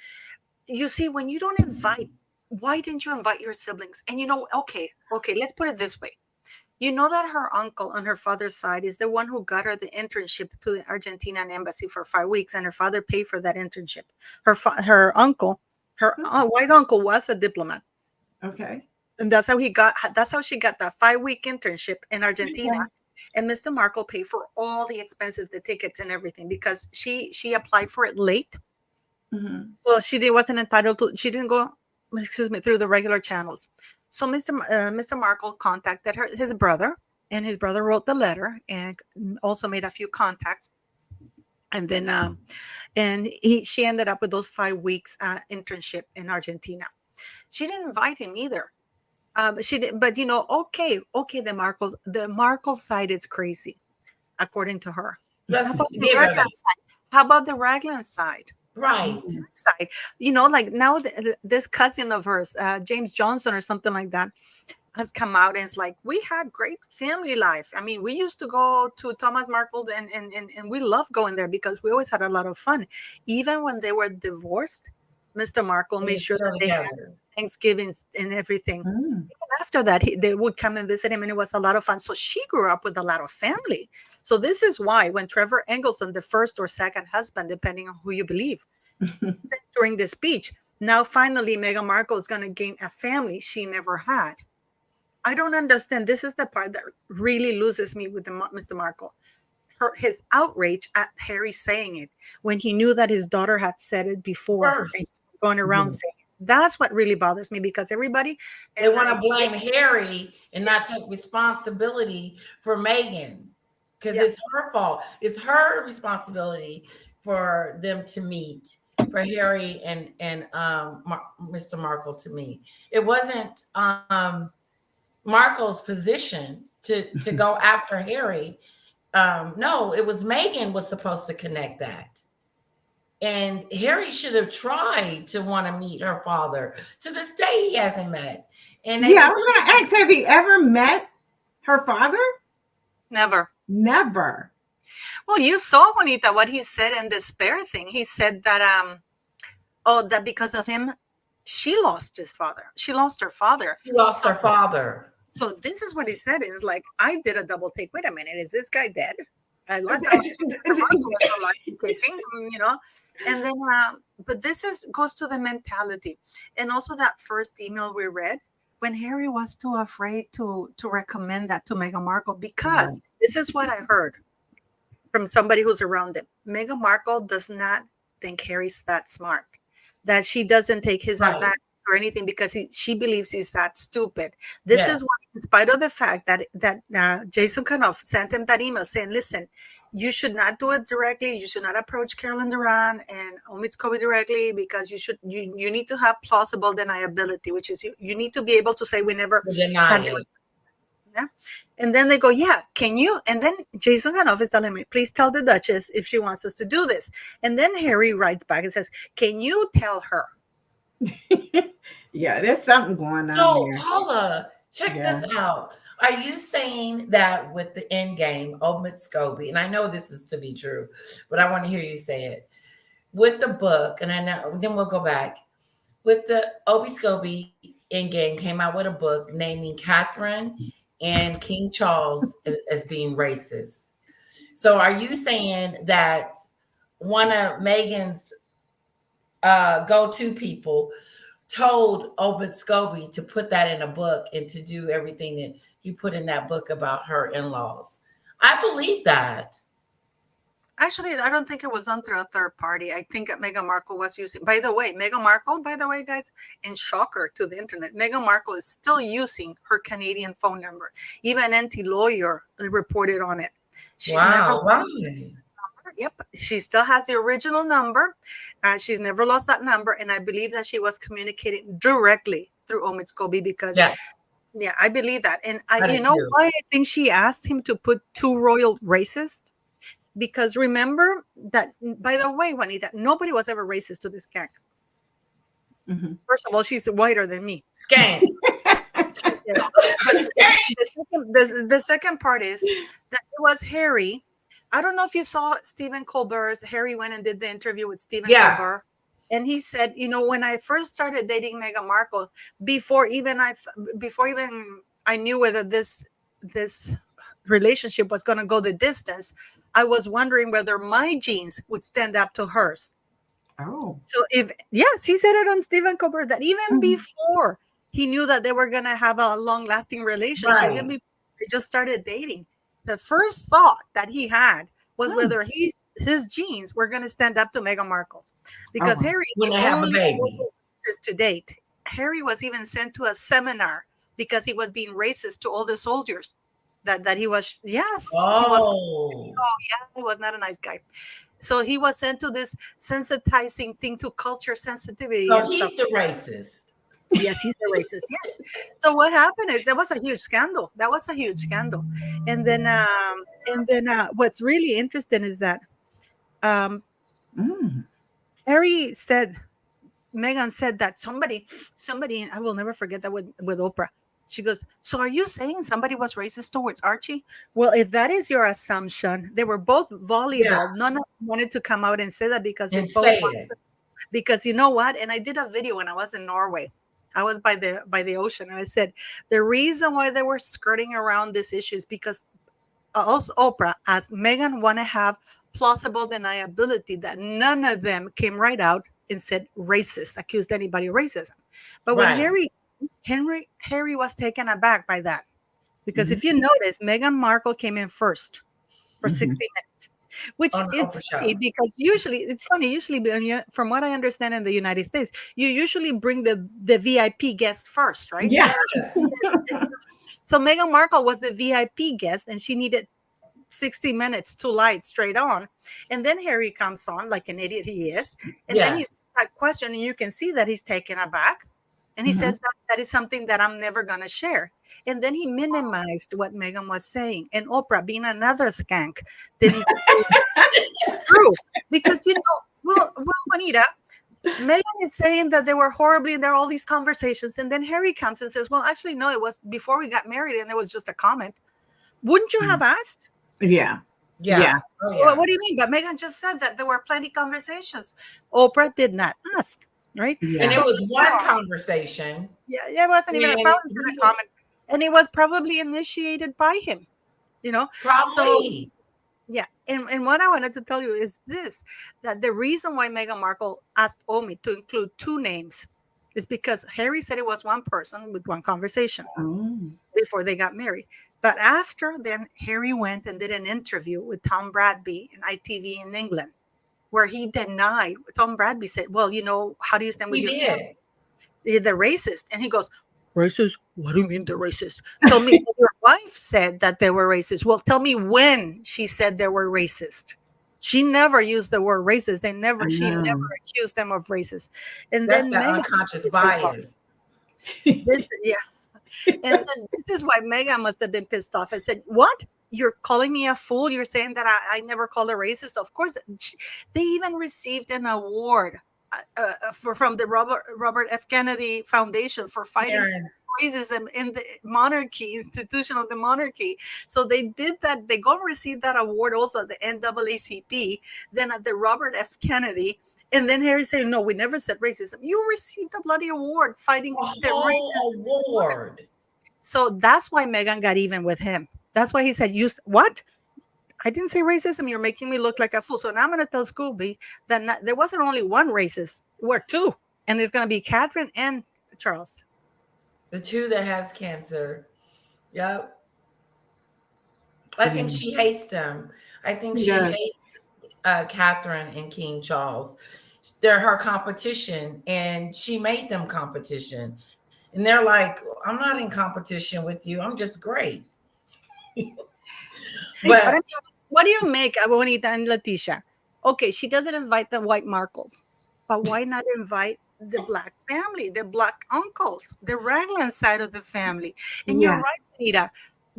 you see, when you don't invite, why didn't you invite your siblings? And okay, let's put it this way. You know that her uncle on her father's side is the one who got her the internship to the Argentinian embassy for 5 weeks, and her father paid for that internship. Her uncle, her white uncle, was a diplomat, Okay. and that's how she got that 5 week internship in Argentina. Okay. And Mr. Markle paid for all the expenses, the tickets and everything, because she applied for it late. Mm-hmm. So wasn't entitled to, she didn't go, excuse me, through the regular channels. So Mr. Markle contacted his brother, and his brother wrote the letter and also made a few contacts. And then, she ended up with those 5 weeks internship in Argentina. She didn't invite him either. She did, but okay, the Markle side is crazy, according to her. Let's How about the give her Raglan that. side? How about the Raglan side? Right. Side, like now this cousin of hers, James Johnson or something like that, has come out and it's like, we had great family life. I mean, we used to go to Thomas Markle, and we loved going there because we always had a lot of fun. Even when they were divorced, Mr. Markle made sure that they had Thanksgivings and everything. Mm. After that, they would come and visit him, and it was a lot of fun. So she grew up with a lot of family. So this is why when Trevor Engelson, the first or second husband, depending on who you believe, said during the speech, now finally Meghan Markle is going to gain a family she never had. I don't understand. This is the part that really loses me with Mr. Markle. His outrage at Harry saying it when he knew that his daughter had said it before. First. going around saying. That's what really bothers me, because everybody, they want to blame Harry and not take responsibility for Meghan, because it's her fault. It's her responsibility for them to meet, for Harry and Mr. Markle to meet. It wasn't Markle's position to go after Harry. No, it was Meghan was supposed to connect that. And Harry should have tried to want to meet her father. To this day, he hasn't met. And I was going to ask, have he ever met her father? Never. Never. Well, you saw, Juanita, what he said in the spare thing. He said that that because of him, she lost his father. She lost her father. She lost her father. So this is what he said. It's like, I did a double take. Wait a minute, is this guy dead? Last time was alive, you know. And then, but this goes to the mentality, and also that first email we read when Harry was too afraid to recommend that to Meghan Markle, because this is what I heard from somebody who's around them. Meghan Markle does not think Harry's that smart, that she doesn't take his advice or anything because she believes he's that stupid. This is what, in spite of the fact that Jason Kanoff sent him that email saying, listen, you should not do it directly. You should not approach Carolyn Duran and Omid Scobie directly, because you need to have plausible deniability, which is you need to be able to say we never had to. Yeah. And then they go, can you? And then Jason Kanoff is telling me, please tell the Duchess if she wants us to do this. And then Harry writes back and says, can you tell her? There's something going on there. So, Paula, check this out. Are you saying that with the end game, Omid Scobie, and I know this is to be true, but I want to hear you say it, with the book, and I know, then we'll go back, with the Omid Scobie end game came out with a book naming Catherine and King Charles as being racist. So are you saying that one of Meghan's go-to people told Omid Scobie to put that in a book and to do everything that he put in that book about her in-laws? I believe that. Actually, I don't think it was done through a third party. I think that Meghan Markle was using, Meghan Markle, guys, and shocker to the internet, Meghan Markle is still using her Canadian phone number. Even NT Lawyer reported on it. She's Yep, she still has the original number. She's never lost that number, and I believe that she was communicating directly through Omid Scobie because, I believe that. And you know why I think she asked him to put two royal racists? Because remember that, by the way, Juanita, nobody was ever racist to this gang. Mm-hmm. First of all, she's whiter than me. Skank. The second part is that it was Harry. I don't know if you saw Stephen Colbert's. Harry went and did the interview with Stephen Colbert, and he said, when I first started dating Meghan Markle, before even I knew whether this relationship was going to go the distance, I was wondering whether my genes would stand up to hers. Oh, so he said it on Stephen Colbert that even before he knew that they were going to have a long-lasting relationship, even before they just started dating, the first thought that he had was whether his genes were going to stand up to Meghan Markle's, because Harry when they have a baby to date. Harry was even sent to a seminar because he was being racist to all the soldiers. That he was, he was not a nice guy. So he was sent to this sensitizing thing to culture sensitivity. So he's the racist. Yes, he's the racist. Yes. So what happened is that was a huge scandal. And then what's really interesting is that Harry said, Meghan said that somebody, I will never forget that with Oprah. She goes, so are you saying somebody was racist towards Archie? Well, if that is your assumption, they were both volleyball. Yeah. None of them wanted to come out and say that because because you know what? And I did a video when I was in Norway. I was by the ocean, and I said the reason why they were skirting around this issue is because also Oprah, as Meghan, want to have plausible deniability that none of them came right out and said racist, accused anybody of racism. But when Harry was taken aback by that, because if you notice, Meghan Markle came in first for 60 minutes. which Oh no, it's for funny sure. because usually it's funny. Usually, from what I understand in the United States, you usually bring the VIP guest first, right? Yeah. Yes. So Meghan Markle was the VIP guest, and she needed 60 minutes to light straight on. And then Harry comes on like an idiot he is. And then Yes. he's that question, and you can see that he's taken aback. And he Mhm. says that is something that I'm never going to share. And then he minimized what Meghan was saying. And Oprah, being another skank, didn't go through. Because, Juanita, Megan is saying that they were horribly, and there are all these conversations. And then Harry comes and says, well, actually, no, it was before we got married, and it was just a comment. Wouldn't you have asked? Yeah. Yeah. Yeah. Oh Well, yeah. what do you mean? But Megan just said that there were plenty conversations. Oprah did not ask, right? And Yeah. it So was one conversation. yeah, it wasn't even a And problem. A comment, and it was probably initiated by him. So probably. yeah, and what I wanted to tell you is this: that the reason why Meghan Markle asked Omi to include two names is because Harry said it was one person with one conversation Oh. before they got married. But after then, Harry went and did an interview with Tom Bradby in ITV in England, where he denied. Tom Bradby said, well, how do you stand with He your family? did. They're racist. And he goes, racist? What do you mean they're racist? Tell me, your wife said that they were racist. Well, tell me when she said they were racist. She never used the word racist. She never accused them of racist. And That's then that Meghan, unconscious bias. yeah. And then this is why Meghan must have been pissed off and said, what? You're calling me a fool? You're saying that I never called her racist? Of course. They even received an award from the Robert F. Kennedy Foundation for fighting racism in the institution of the monarchy. So they did that. They go and receive that award also at the NAACP, then at the Robert F. Kennedy. And then Harry said, no, we never said racism. You received a bloody award fighting the racism. Award. So that's why Meghan got even with him. That's why he said, what? I didn't say racism. You're making me look like a fool. So now I'm going to tell Scooby that there wasn't only one racist. There were two. And it's going to be Catherine and Charles. The two that has cancer. Yep. I think she hates them. I think she hates Catherine and King Charles. They're her competition, and she made them competition. And they're like, I'm not in competition with you. I'm just great. But what do you make of Bonita and Leticia? Okay, she doesn't invite the white Markles, but why not invite the black family, the black uncles, the Raglan side of the family? And you're right, Bonita.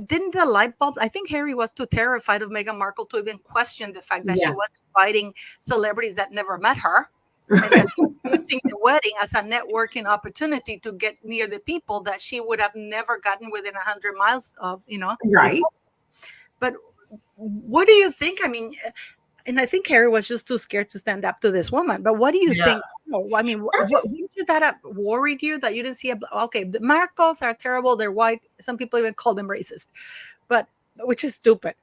Didn't the light bulbs? I think Harry was too terrified of Meghan Markle to even question the fact that she was inviting celebrities that never met her. And that she was using the wedding as a networking opportunity to get near the people that she would have never gotten within 100 miles of, Right. Before. But what do you think? I mean, and I think Harry was just too scared to stand up to this woman. But what do you think? I mean, wouldn't you that have worried you that you didn't see okay, the Marcos are terrible. They're white. Some people even call them racist, but which is stupid,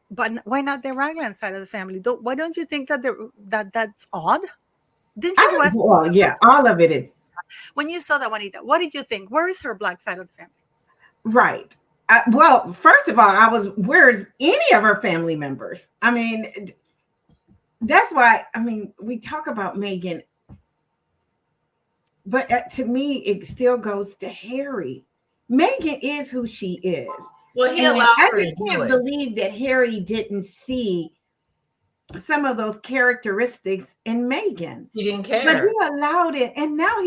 But why not the Raglan side of the family? Why don't you think that that's odd? Didn't you question? Well, yeah, all of it is. When you saw that, Juanita, what did you think? Where is her black side of the family? Right. Well, first of all, where's any of her family members? I mean, that's why, we talk about Meghan, but to me, it still goes to Harry. Meghan is who she is. Well, I just can't believe that Harry didn't see some of those characteristics in Meghan. He didn't care. But he allowed it. And now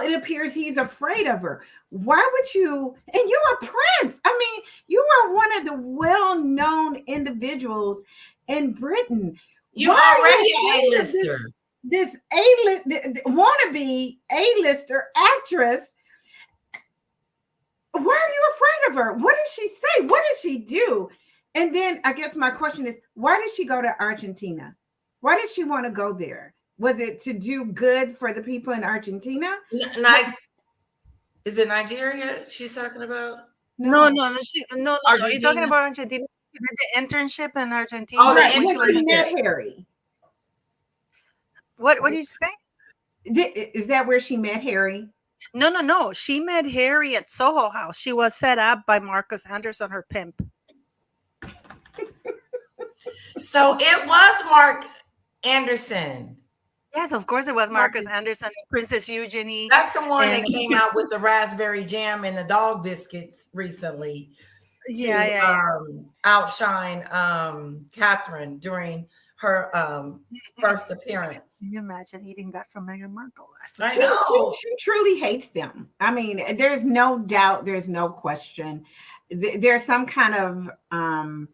it appears he's afraid of her. Why would you? And you're a prince. I mean, you are one of the well-known individuals in Britain. You're already an A-lister. This A-list wannabe A-lister actress. Why are you afraid of her? What did she say? What did she do? And then I guess my question is, why did she go to Argentina? Why did she want to go there? Was it to do good for the people in Argentina? Is it Nigeria she's talking about? No. You're talking about Argentina. She did the internship in Argentina. Oh, right. When she met Harry. What did you say? Is that where she met Harry? No. She met Harry at Soho House. She was set up by Marcus Anderson, her pimp. So it was Mark Anderson. Yes, of course it was Marcus Marcus. Anderson and Princess Eugenie. That's the one And that came out with the raspberry jam and the dog biscuits recently yeah, to yeah, outshine Catherine during her yeah. first appearance. Can you imagine eating that from Meghan Markle? I She, know. she truly hates them. I mean, there's no doubt, there's no question. There's some kind of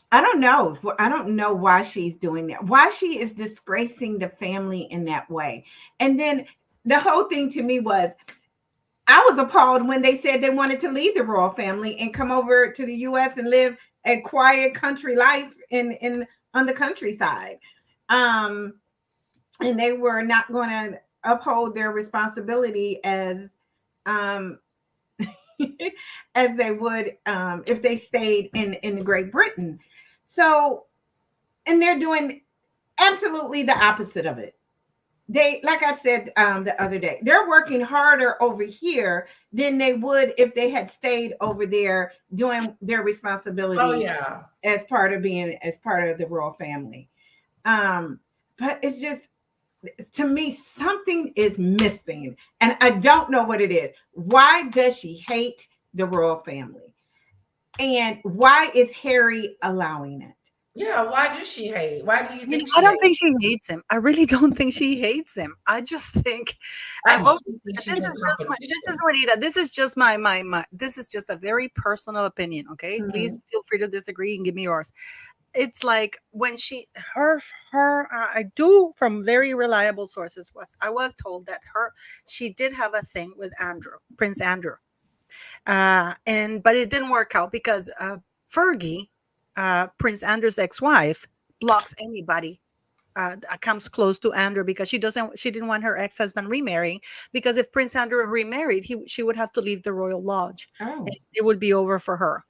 I don't know. I don't know why she's doing that. Why she is disgracing the family in that way. And then the whole thing to me was I was appalled when they said they wanted to leave the royal family and come over to the US and live a quiet country life in on the countryside. And they were not going to uphold their responsibility as um as they would if they stayed in Great Britain. So, and they're doing absolutely the opposite of it. They, like I said the other day, they're working harder over here than they would if they had stayed over there doing their responsibility. Oh yeah, as part of the royal family. But it's just, to me, something is missing, and I don't know what it is. Why does she hate the royal family? And why is Harry allowing it? yeah. Why does she hate? Why do you You know, think I she don't hates? think she hates him. I really don't think she hates him. I just think I I've just always think this she's in is just my this is competition. Juanita. This is just my this is just a very personal opinion. Okay. Mhm. Please feel free to disagree and give me yours. It's like when her I do from very reliable sources I was told that she did have a thing with Prince Andrew. And but it didn't work out because Fergie, Prince Andrew's ex-wife, blocks anybody that comes close to Andrew because she didn't want her ex-husband remarrying, because if Prince Andrew remarried, she would have to leave the royal lodge Oh. and it would be over for her.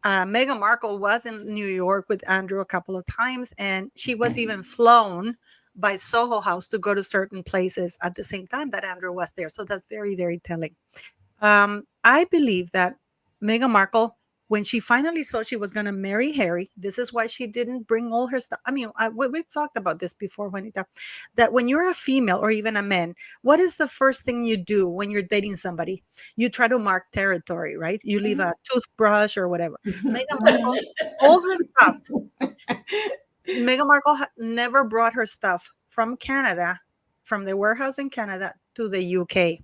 Meghan Markle was in New York with Andrew a couple of times, and she was even flown by Soho House to go to certain places at the same time that Andrew was there. So that's very, very telling. I believe that Meghan Markle, when she finally saw she was going to marry Harry, this is why she didn't bring all her stuff. I mean, we've talked about this before, Juanita, that when you're a female or even a man, what is the first thing you do when you're dating somebody? You try to mark territory, right? You leave a toothbrush or whatever. Meghan Markle, all her stuff. Meghan Markle never brought her stuff from Canada, from the warehouse in Canada to the UK.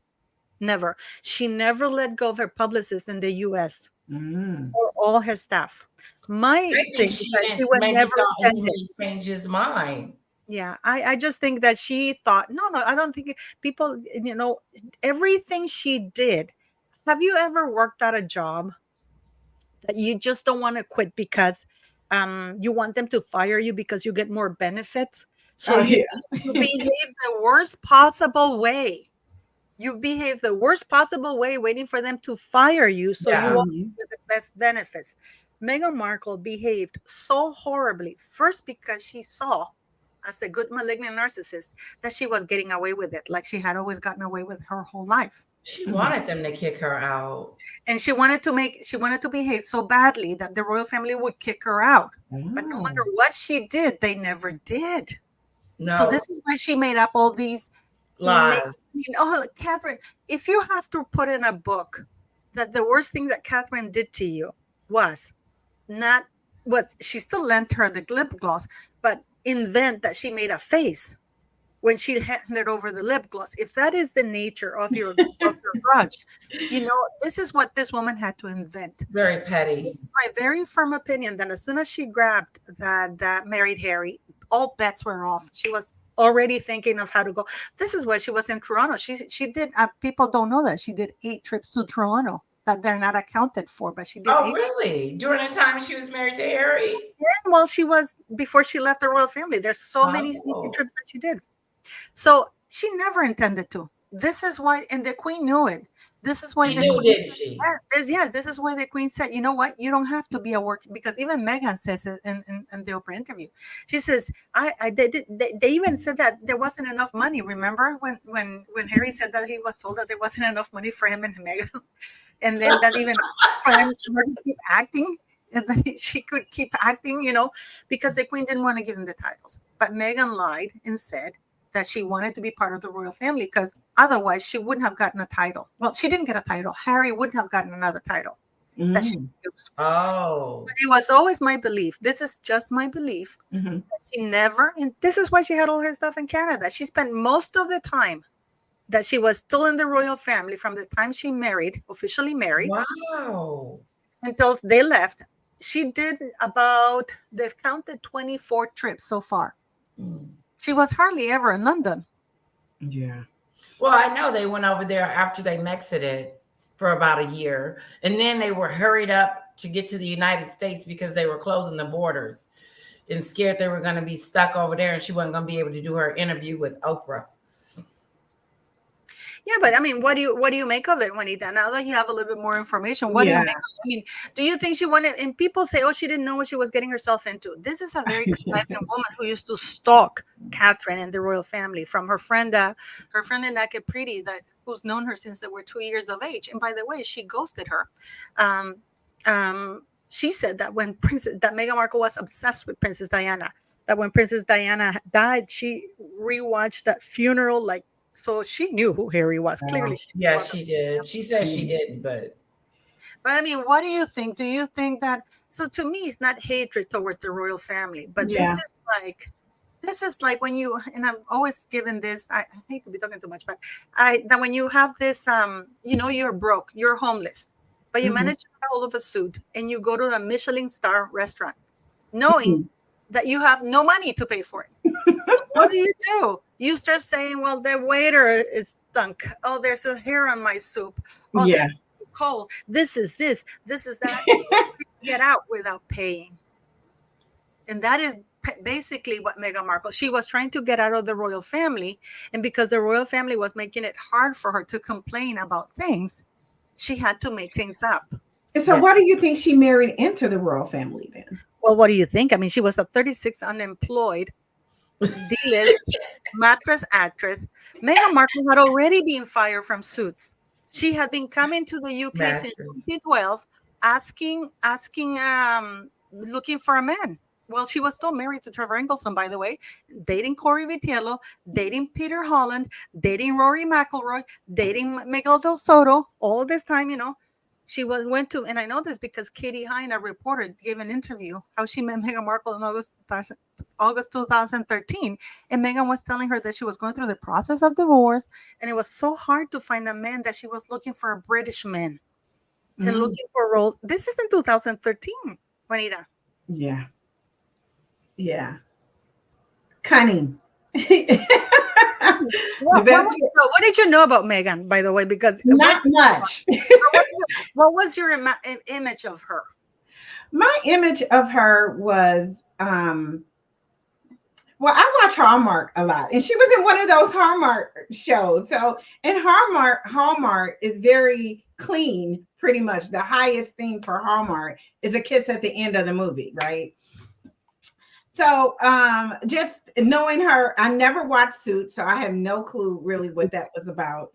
Never. She never let go of her publicist in the US Mm. or all her staff. My I thing think is she that she was maybe never thought he intended. may change his mind. Yeah, I just think that she thought, no, I don't think people, everything she did. Have you ever worked at a job that you just don't want to quit because you want them to fire you because you get more benefits? So Oh yeah. you behave the worst possible way. You behave the worst possible way, waiting for them to fire you so you Yeah. won't Mhm. get the best benefits. Meghan Markle behaved so horribly, first because she saw, as a good malignant narcissist, that she was getting away with it, like she had always gotten away with her whole life. She Mhm. wanted them to kick her out. And she wanted to behave so badly that the royal family would kick her out. But no matter Oh. what she did, they never did. So No this is why she made up all these lies. oh, Catherine, if you have to put in a book that the worst thing that Catherine did to you was not what she still lent her the lip gloss, but invent that she made a face when she handed over the lip gloss. If that is the nature of your grudge, this is what this woman had to invent. Very petty. My very firm opinion that as soon as she grabbed that married Harry, all bets were off. She was already thinking of how to go. This is why she was in Toronto. She did. People don't know that she did 8 trips to Toronto that they're not accounted for, but she did Oh, 8. really? During the time she was married to Harry? And while she was before she left the royal family, there's so many sneaky Oh. trips that she did. So she never intended to. This is why, and the queen knew it. This is why She the knew, queen didn't she? this is why the queen said, you know what, you don't have to be a work, because even Meghan says it in the Oprah interview. She says, they even said that there wasn't enough money. Remember when Harry said that he was told that there wasn't enough money for him and Meghan, and then that even for them to keep acting. and then she could keep acting, because the queen didn't want to give him the titles. But Meghan lied and said that she wanted to be part of the royal family because otherwise she wouldn't have gotten a title. Well, she didn't get a title. Harry wouldn't have gotten another title that she used. Oh. But it was always my belief. This is just my belief. That she never, and this is why she had all her stuff in Canada. She spent most of the time that she was still in the royal family from the time she officially married. Wow. Until they left. She did they've counted 24 trips so far. She was hardly ever in London. Yeah. Well, I know they went over there after they Mexited for about a year. And then they were hurried up to get to the United States because they were closing the borders and scared they were going to be stuck over there and she wasn't going to be able to do her interview with Oprah. Yeah, but I mean, what do you make of it, Juanita? Now that you have a little bit more information, what do you make of it? I mean, do you think she wanted? And people say, "Oh, she didn't know what she was getting herself into." This is a very conniving woman who used to stalk Catherine and the royal family, from her friend Inaka Preeti, who's known her since they were 2 years of age. And by the way, she ghosted her. She said that that Meghan Markle was obsessed with Princess Diana. That when Princess Diana died, she rewatched that funeral so she knew who Harry was. Clearly, she did. She said she didn't, but I mean, what do you think? Do you think that? So to me, it's not hatred towards the royal family, but this is like when you, and I've always given this. I hate to be talking too much, but that when you have this, you're broke, you're homeless, but you manage to get hold of a suit and you go to a Michelin star restaurant, knowing that you have no money to pay for it. What do? You start saying, well, the waiter is stunk. Oh, there's a hair on my soup. Oh, this is cold. This is this. This is that. Get out without paying. And that is basically what Meghan Markle, she was trying to get out of the royal family. And because the royal family was making it hard for her to complain about things, she had to make things up. So why do you think she married into the royal family then? Well, what do you think? I mean, she was a 36 unemployed D-list mattress actress. Meghan Markle had already been fired from Suits. She had been coming to the UK since 2012, looking for a man. Well, she was still married to Trevor Eccleston, by the way, dating Corey Vitiello, dating Peter Holland, dating Rory McIlroy, dating Miguel Del Soto. All this time, she went to, and I know this because Katie Hine, a reporter, gave an interview how she met Meghan Markle in August 2013, and Meghan was telling her that she was going through the process of divorce, and it was so hard to find a man that she was looking for a British man and looking for a role. This is in 2013, Juanita. Yeah. Cunning. What did you know about Meghan, by the way? Because not much. What was your image of her? My image of her was, well, I watch Hallmark a lot, and she was in one of those Hallmark shows. So, and Hallmark is very clean, pretty much. The highest thing for Hallmark is a kiss at the end of the movie, right? So, just knowing her, I never watched Suits, so I have no clue really what that was about.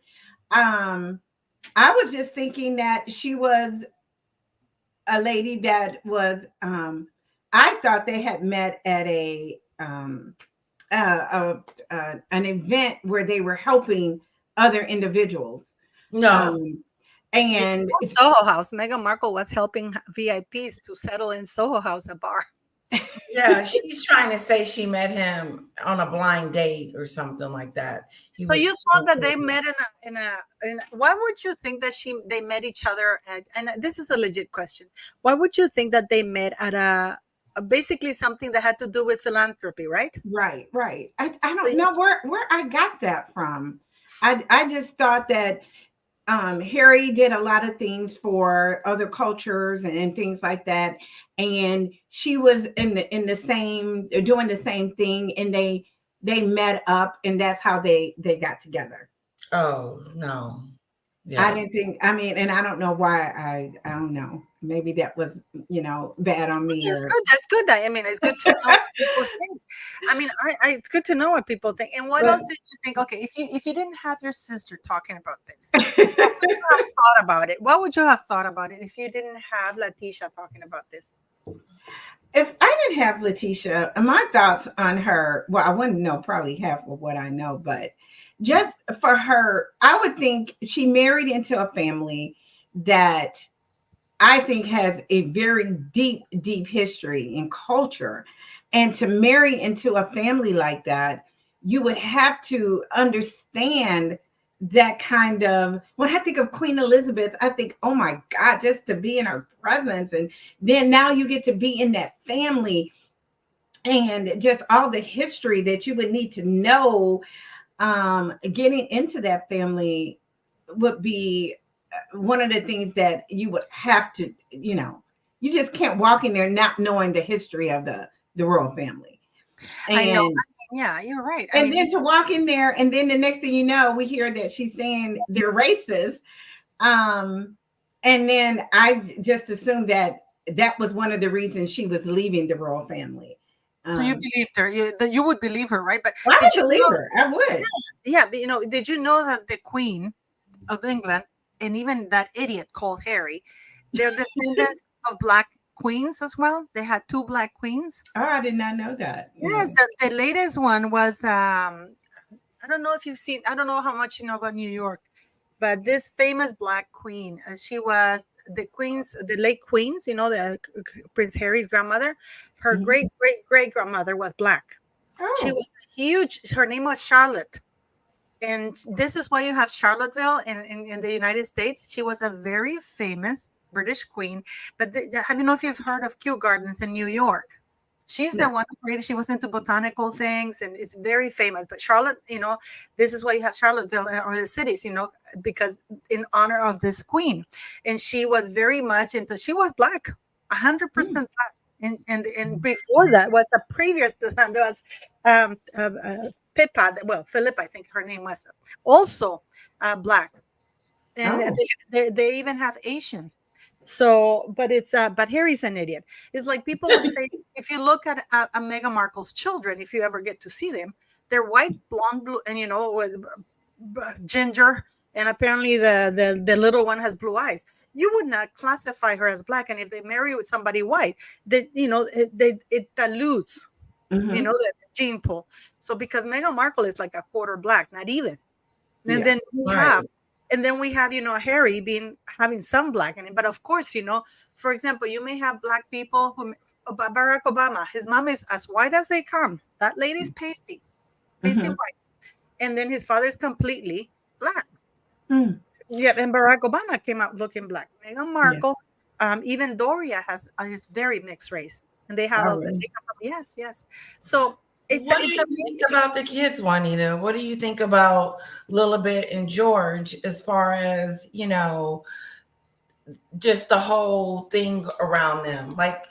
I was just thinking that she was a lady that was, I thought they had met at an event where they were helping other individuals. No. And Soho House. Meghan Markle was helping VIPs to settle in Soho House, a bar. Yeah, she's trying to say she met him on a blind date or something like that. So you thought that they met in why would you think that they met each other at, and this is a legit question, why would you think that they met at basically something that had to do with philanthropy, right? Right. I don't know where I got that from. I just thought that Harry did a lot of things for other cultures and things like that, and she was doing the same thing, and they met up, and that's how they got together. Oh no. Yeah. I didn't think, I mean, and I don't know why. I don't know. Maybe that was, bad on me. It's good. That's good. I mean, it's good to know what people think. I mean, it's good to know what people think. And what else did you think? Okay, if you didn't have your sister talking about this, what would you have thought about it? What would you have thought about it if you didn't have Latesha talking about this? if I didn't have Letitia, my thoughts on her, well, I wouldn't know probably half of what I know, but just for her, I would think she married into a family that I think has a very deep, deep history and culture. And to marry into a family like that, you would have to understand that kind of, when I think of Queen Elizabeth, I think, oh my God, just to be in her presence. And then now you get to be in that family and just all the history that you would need to know. Getting into that family would be one of the things that you would have to, you just can't walk in there not knowing the history of the royal family. I know. And Yeah, you're right. I and mean, then to walk in there, and then the next thing you know, we hear that she's saying they're racist. Um, and then just assumed that that was one of the reasons she was leaving the royal family. so you believed her. You would believe her, right? But Well, I did you believe know? her. I would. Yeah, but did you know that the Queen of England and even that idiot called Harry, they're descendants of black queens as well? They had two black queens. Oh, I did not know that. Yes, the latest one was I don't know if you've seen, I don't know how much you know about New York, but this famous black queen, she was the late queens, Prince Harry's grandmother. Her Mhm. great great great grandmother was black. She Oh, was huge. Her name was Charlotte. And this is why you have Charlottesville in the United States. She was a very famous British queen. But have you know if you've heard of Kew Gardens in New York? She's the no. one who created. She was into botanical things and is very famous. But Charlotte, this is why you have Charlottesville or the cities, because in honor of this queen, and she was very much into. She was black, 100% black. And before that was the previous. There was Pippa, well, Philip, I think her name was also black, and Oh. they even have Asian. So, but Harry's an idiot. It's like people would say, if you look at Meghan Markle's children, if you ever get to see them, they're white, blonde, blue, and with ginger, and apparently the little one has blue eyes. You would not classify her as black, and if they marry with somebody white, it dilutes Hmm. the gene pool. So because Meghan Markle is like a quarter black, not even. And Yeah. then we Right. have, Harry having some black in it. But of course, for example, you may have black people Barack Obama, his mom is as white as they come. That lady's pasty Hmm. white. And then his father is completely black. Hmm. Yeah, and Barack Obama came out looking black. Meghan Yeah. Markle, even Doria is very mixed race, and they have Oh, a really? they come from, yes, yes. So What do it's you think amazing. about the kids, Juanita? What do you think about Lilibet and George as far as, just the whole thing around them? Like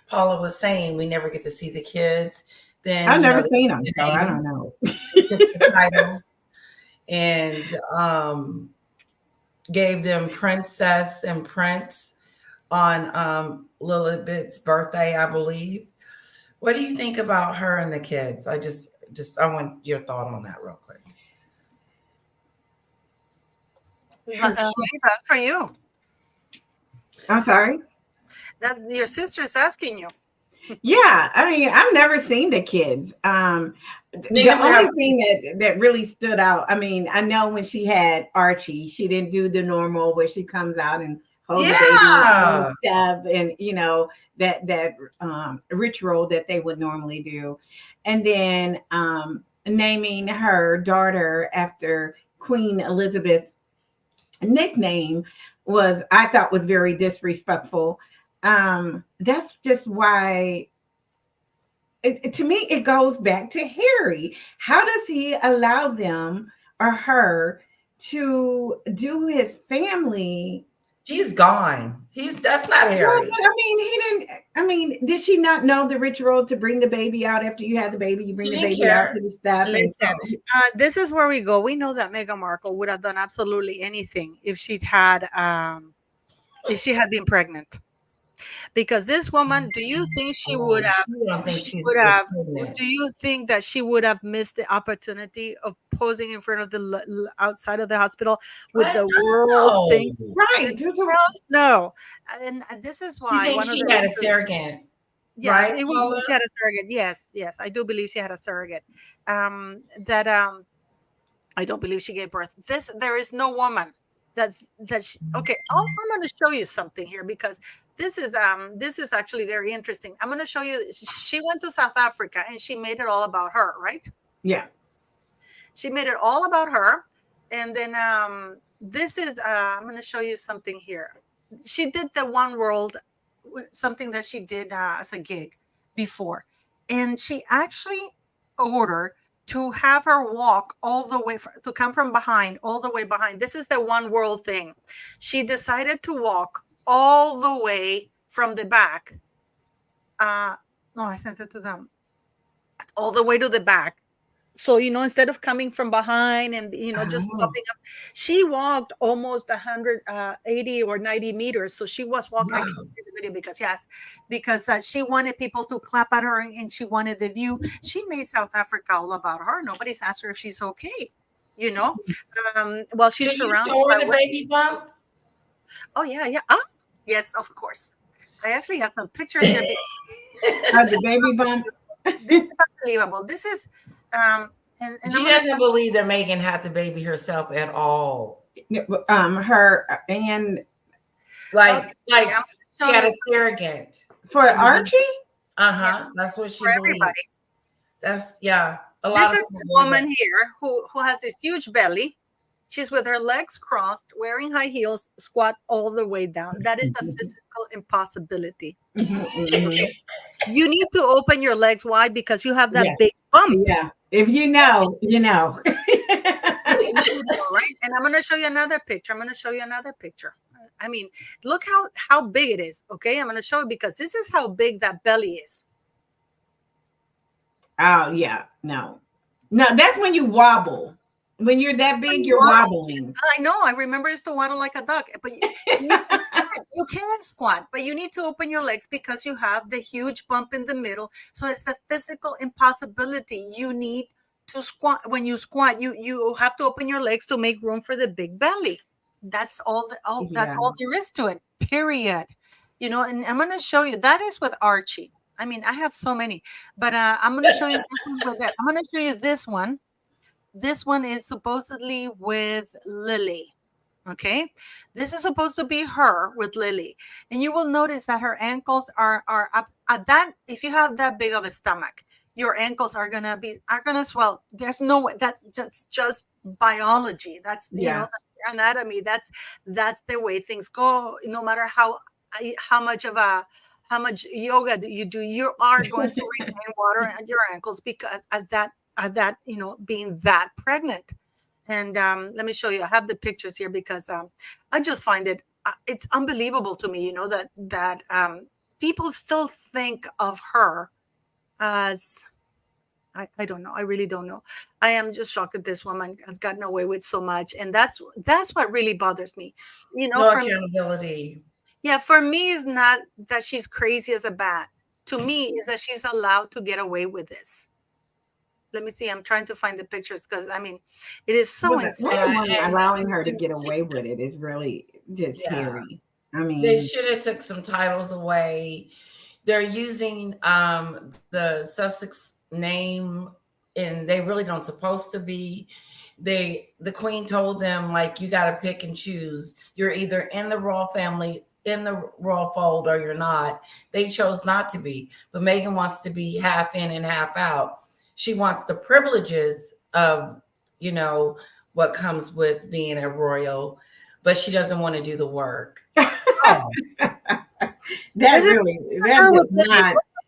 Paula was saying, we never get to see the kids. Then, I've never they seen took them, the so I name, don't know. they took the titles and gave them princess and prince on Lilibet's birthday, I believe. What do you think about her and the kids? I want your thought on that real quick. Her she- That's for you. I'm sorry. That your sister's asking you. Yeah, I mean, I've never seen the kids. The Neither only have thing that really stood out, I mean, I know when she had Archie, she didn't do the normal where she comes out and hold the baby on yeah. step, and that ritual that they would normally do, and then naming her daughter after Queen Elizabeth's nickname was, I thought, was very disrespectful. That's just why to me it goes back to Harry. How does he allow them or her to do his family? He's gone. That's not Well, Harry. but I mean, he didn't. I mean, did she not know the ritual to bring the baby out after you have the baby? You bring He the didn't baby out care. to the step, and so Listen, this is where we go. We know that Meghan Markle would have done absolutely anything if she had been pregnant. Because this woman, do you think she would Oh, have? she don't think She she would was have. pregnant. Do you think that she would have missed the opportunity of posing in front of outside of the hospital with What? the world No. things? right. This girl, no, and this is She why thinks one of she the had a reasons. surrogate. Yeah, right, Paula? she had a surrogate. Yes, yes, I do believe she had a surrogate. That I don't believe she gave birth. There is no woman okay. I'm going to show you something here because this is actually very interesting. I'm going to show you. She went to South Africa and she made it all about her, right? Yeah. She made it all about her, and then this is. I'm going to show you something here. She did the One World, something that she did as a gig before, and she actually ordered to have her walk all the way to come from behind, all the way behind. This is the One World thing. She decided to walk all the way from the back. No, I sent it to them. All the way to the back. So, instead of coming from behind and, just Oh. popping up, she walked almost 180 or 90 meters. So she was walking. I Wow. can't see the video because she wanted people to clap at her and she wanted the view. She made South Africa all about her. Nobody's asked her if she's okay, while she's Can you surrounded show her by the baby bump? Oh, yeah, yeah. Oh, yes, of course. I actually have some pictures here. The baby bump. This is unbelievable. This is, and She doesn't believe that Meghan had the baby herself at all. Her and Like I'm she had a surrogate for Archie. That's what she for believed. everybody. That's a lot. This is the woman here who has this huge belly. She's with her legs crossed, wearing high heels, squat all the way down. That is a physical impossibility. Okay. You need to open your legs wide because you have that big bump. Yeah. If you know, you know. Right? And I'm going to show you another picture. I mean, look how big it is. Okay. I'm going to show you because this is how big that belly is. Oh, yeah. No, that's when you wobble. When you're that big, you're wobbling. I know. I remember I used to waddle like a duck. But you can squat, but you need to open your legs because you have the huge bump in the middle. So it's a physical impossibility. You need to squat. When you squat, you have to open your legs to make room for the big belly. That's all. That's all there is to it. Period. And I'm going to show you. That is with Archie. I mean, I have so many, but I'm going to show you this one with that. I'm going to show you this one. This one is supposedly with Lily. Okay. This is supposed to be her with Lily. And you will notice that her ankles are up at that. If you have that big of a stomach, your ankles are going to swell. There's no way. That's just biology. That's, that's anatomy. That's the way things go. No matter how much yoga you do, you are going to retain water at your ankles because at that, being that pregnant. And let me show you. I have the pictures here because I just find it's unbelievable to me, that people still think of her as, I don't know. I really don't know. I am just shocked that this woman has gotten away with so much. And that's what really bothers me. No accountability. Yeah, for me, it's not that she's crazy as a bat. To me, is that she's allowed to get away with this. Let me see. I'm trying to find the pictures because it is so insane. Allowing her to get away with it is really just scary. I mean, they should have took some titles away. They're using the Sussex name, and they really don't supposed to be. The Queen told them, like, you got to pick and choose. You're either in the royal family, in the royal fold, or you're not. They chose not to be, but Meghan wants to be half in and half out. She wants the privileges of, what comes with being a royal, but she doesn't want to do the work. That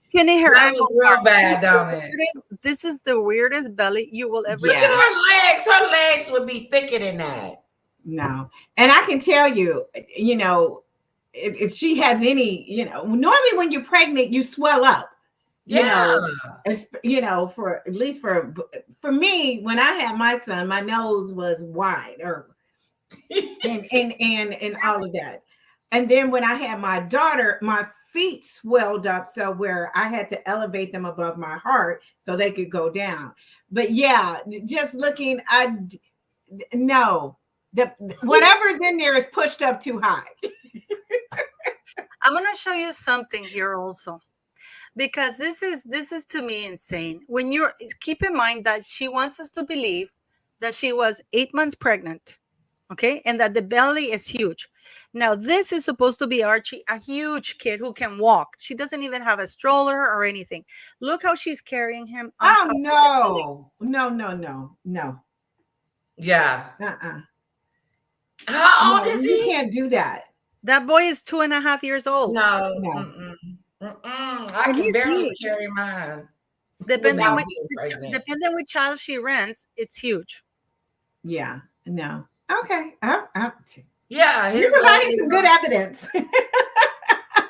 skinny hair ankles real bad, don't it? This is the weirdest belly you will ever see. Look at her legs. Her legs would be thicker than that. No. And I can tell you, if she has any, normally when you're pregnant, you swell up. For at least for me, when I had my son, my nose was wide and all of that. And then when I had my daughter, my feet swelled up so where I had to elevate them above my heart so they could go down. But just looking, whatever's in there is pushed up too high. I'm going to show you something here also. because this is to me insane. When you're keep in mind that she wants us to believe that she was 8 months pregnant, okay, and that the belly is huge. Now this is supposed to be Archie, a huge kid who can walk. She doesn't even have a stroller or anything. Look how she's carrying him on Oh top of the belly. no. Yeah. Uh-uh. How old No, is you he? can't do that. That boy is 2.5 years old, No. No. Mm-mm. Mm-mm. I and can he's barely huge. carry mine Depending without which being pregnant. depending which child she rents, it's huge. Yeah. No. Okay. Yeah, You're his providing belly some good was. evidence.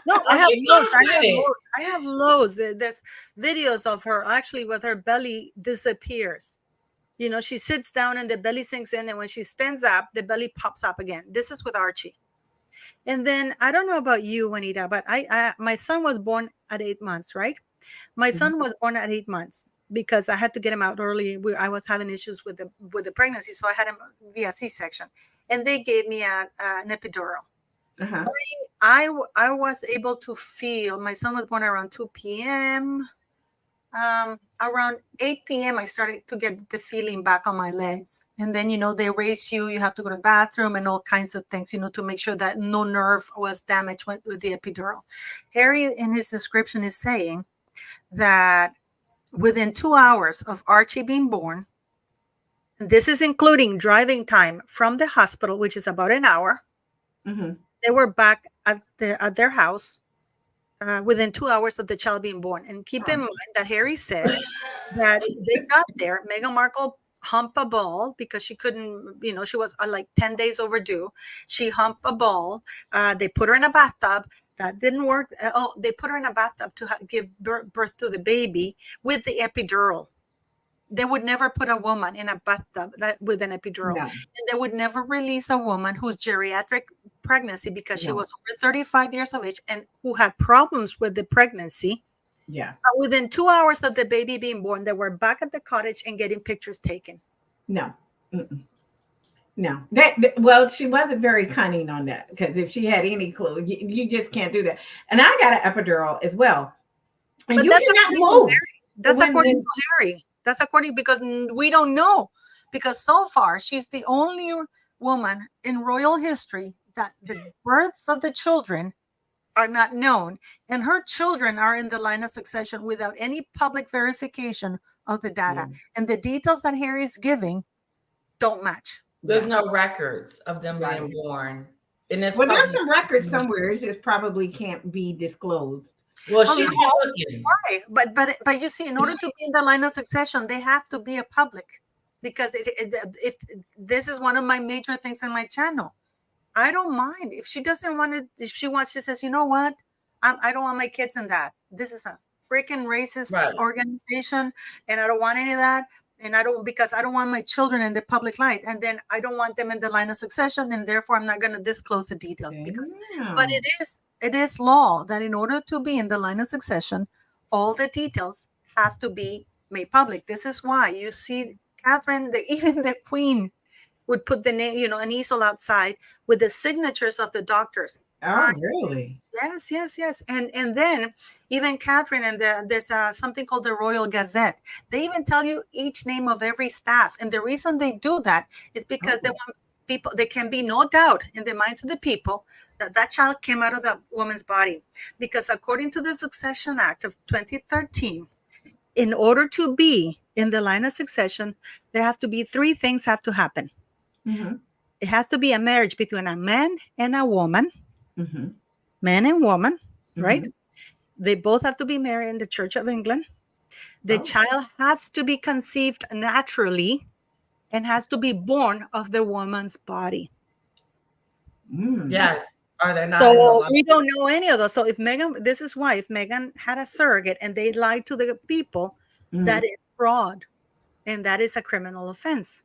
No, I Oh, have she loads. comes with it. I have loads. There's videos of her actually with her belly disappears. You know, she sits down and the belly sinks in, and when she stands up, the belly pops up again. This is with Archie. And then I don't know about you, Juanita, but I my son was born at 8 months, right? My Mhm. son was born at 8 months because I had to get him out early. I was having issues with the pregnancy, so I had him via C-section, and they gave me an epidural. Uh-huh. I was able to feel my son was born around 2 p.m. Around 8 p.m. I started to get the feeling back on my legs. And then, you know, they raise you, you have to go to the bathroom and all kinds of things, you know, to make sure that no nerve was damaged with the epidural. Harry, in his description, is saying that within 2 hours of Archie being born, this is including driving time from the hospital, which is about an hour, Mm-hmm. they were back at their house within 2 hours of the child being born. And keep in mind that Harry said that they got there. Meghan Markle humped a ball because she couldn't, you know, she was like 10 days overdue. She humped a ball. They put her in a bathtub. That didn't work. They put her in a bathtub to give birth to the baby with the epidural. They would never put a woman in a bathtub with an epidural. No. And they would never release a woman whose geriatric pregnancy, because she No. was over 35 years of age and who had problems with the pregnancy. Yeah. Within 2 hours of the baby being born, they were back at the cottage and getting pictures taken. No. Mm-mm. No. Well, she wasn't very cunning on that, because if she had any clue, you just can't do that. And I got an epidural as well. And But you that's cannot according to move. Harry. That's When- according to Harry. That's according, because we don't know. Because so far, she's the only woman in royal history that the births of the children are not known, and her children are in the line of succession without any public verification of the data. Yeah. And the details that Harry's giving don't match. There's no records of them Right. being born. And it's Well, there's public. some records somewhere. It just probably can't be disclosed. Well, Oh, she's no. looking. Why? But you see, in order to be in the line of succession, they have to be a public, because if this is one of my major things in my channel. I don't mind if she doesn't want it. If she wants, she says, you know what? I don't want my kids in that. This is a freaking racist Right. organization, and I don't want any of that. And because I don't want my children in the public light, and then I don't want them in the line of succession, and therefore I'm not going to disclose the details. But it is law that in order to be in the line of succession, all the details have to be made public. This is why you see Catherine, even the Queen, would put the name, you know, an easel outside with the signatures of the doctors. Oh, really? Yes. And then even Catherine, and there's something called the Royal Gazette. They even tell you each name of every staff. And the reason they do that is because they want people, there can be no doubt in the minds of the people that that child came out of that woman's body. Because according to the Succession Act of 2013, in order to be in the line of succession, there have to be three things have to happen. Mm-hmm. It has to be a marriage between a man and a woman, Mm-hmm. man and woman, right? Mhm. They both have to be married in the Church of England. The Oh. child has to be conceived naturally and has to be born of the woman's body. Mm. Yes. Are they not? So we don't know any of those. So if Meghan, this is why, if Meghan had a surrogate and they lied to the people, Mhm. that is fraud, and that is a criminal offense.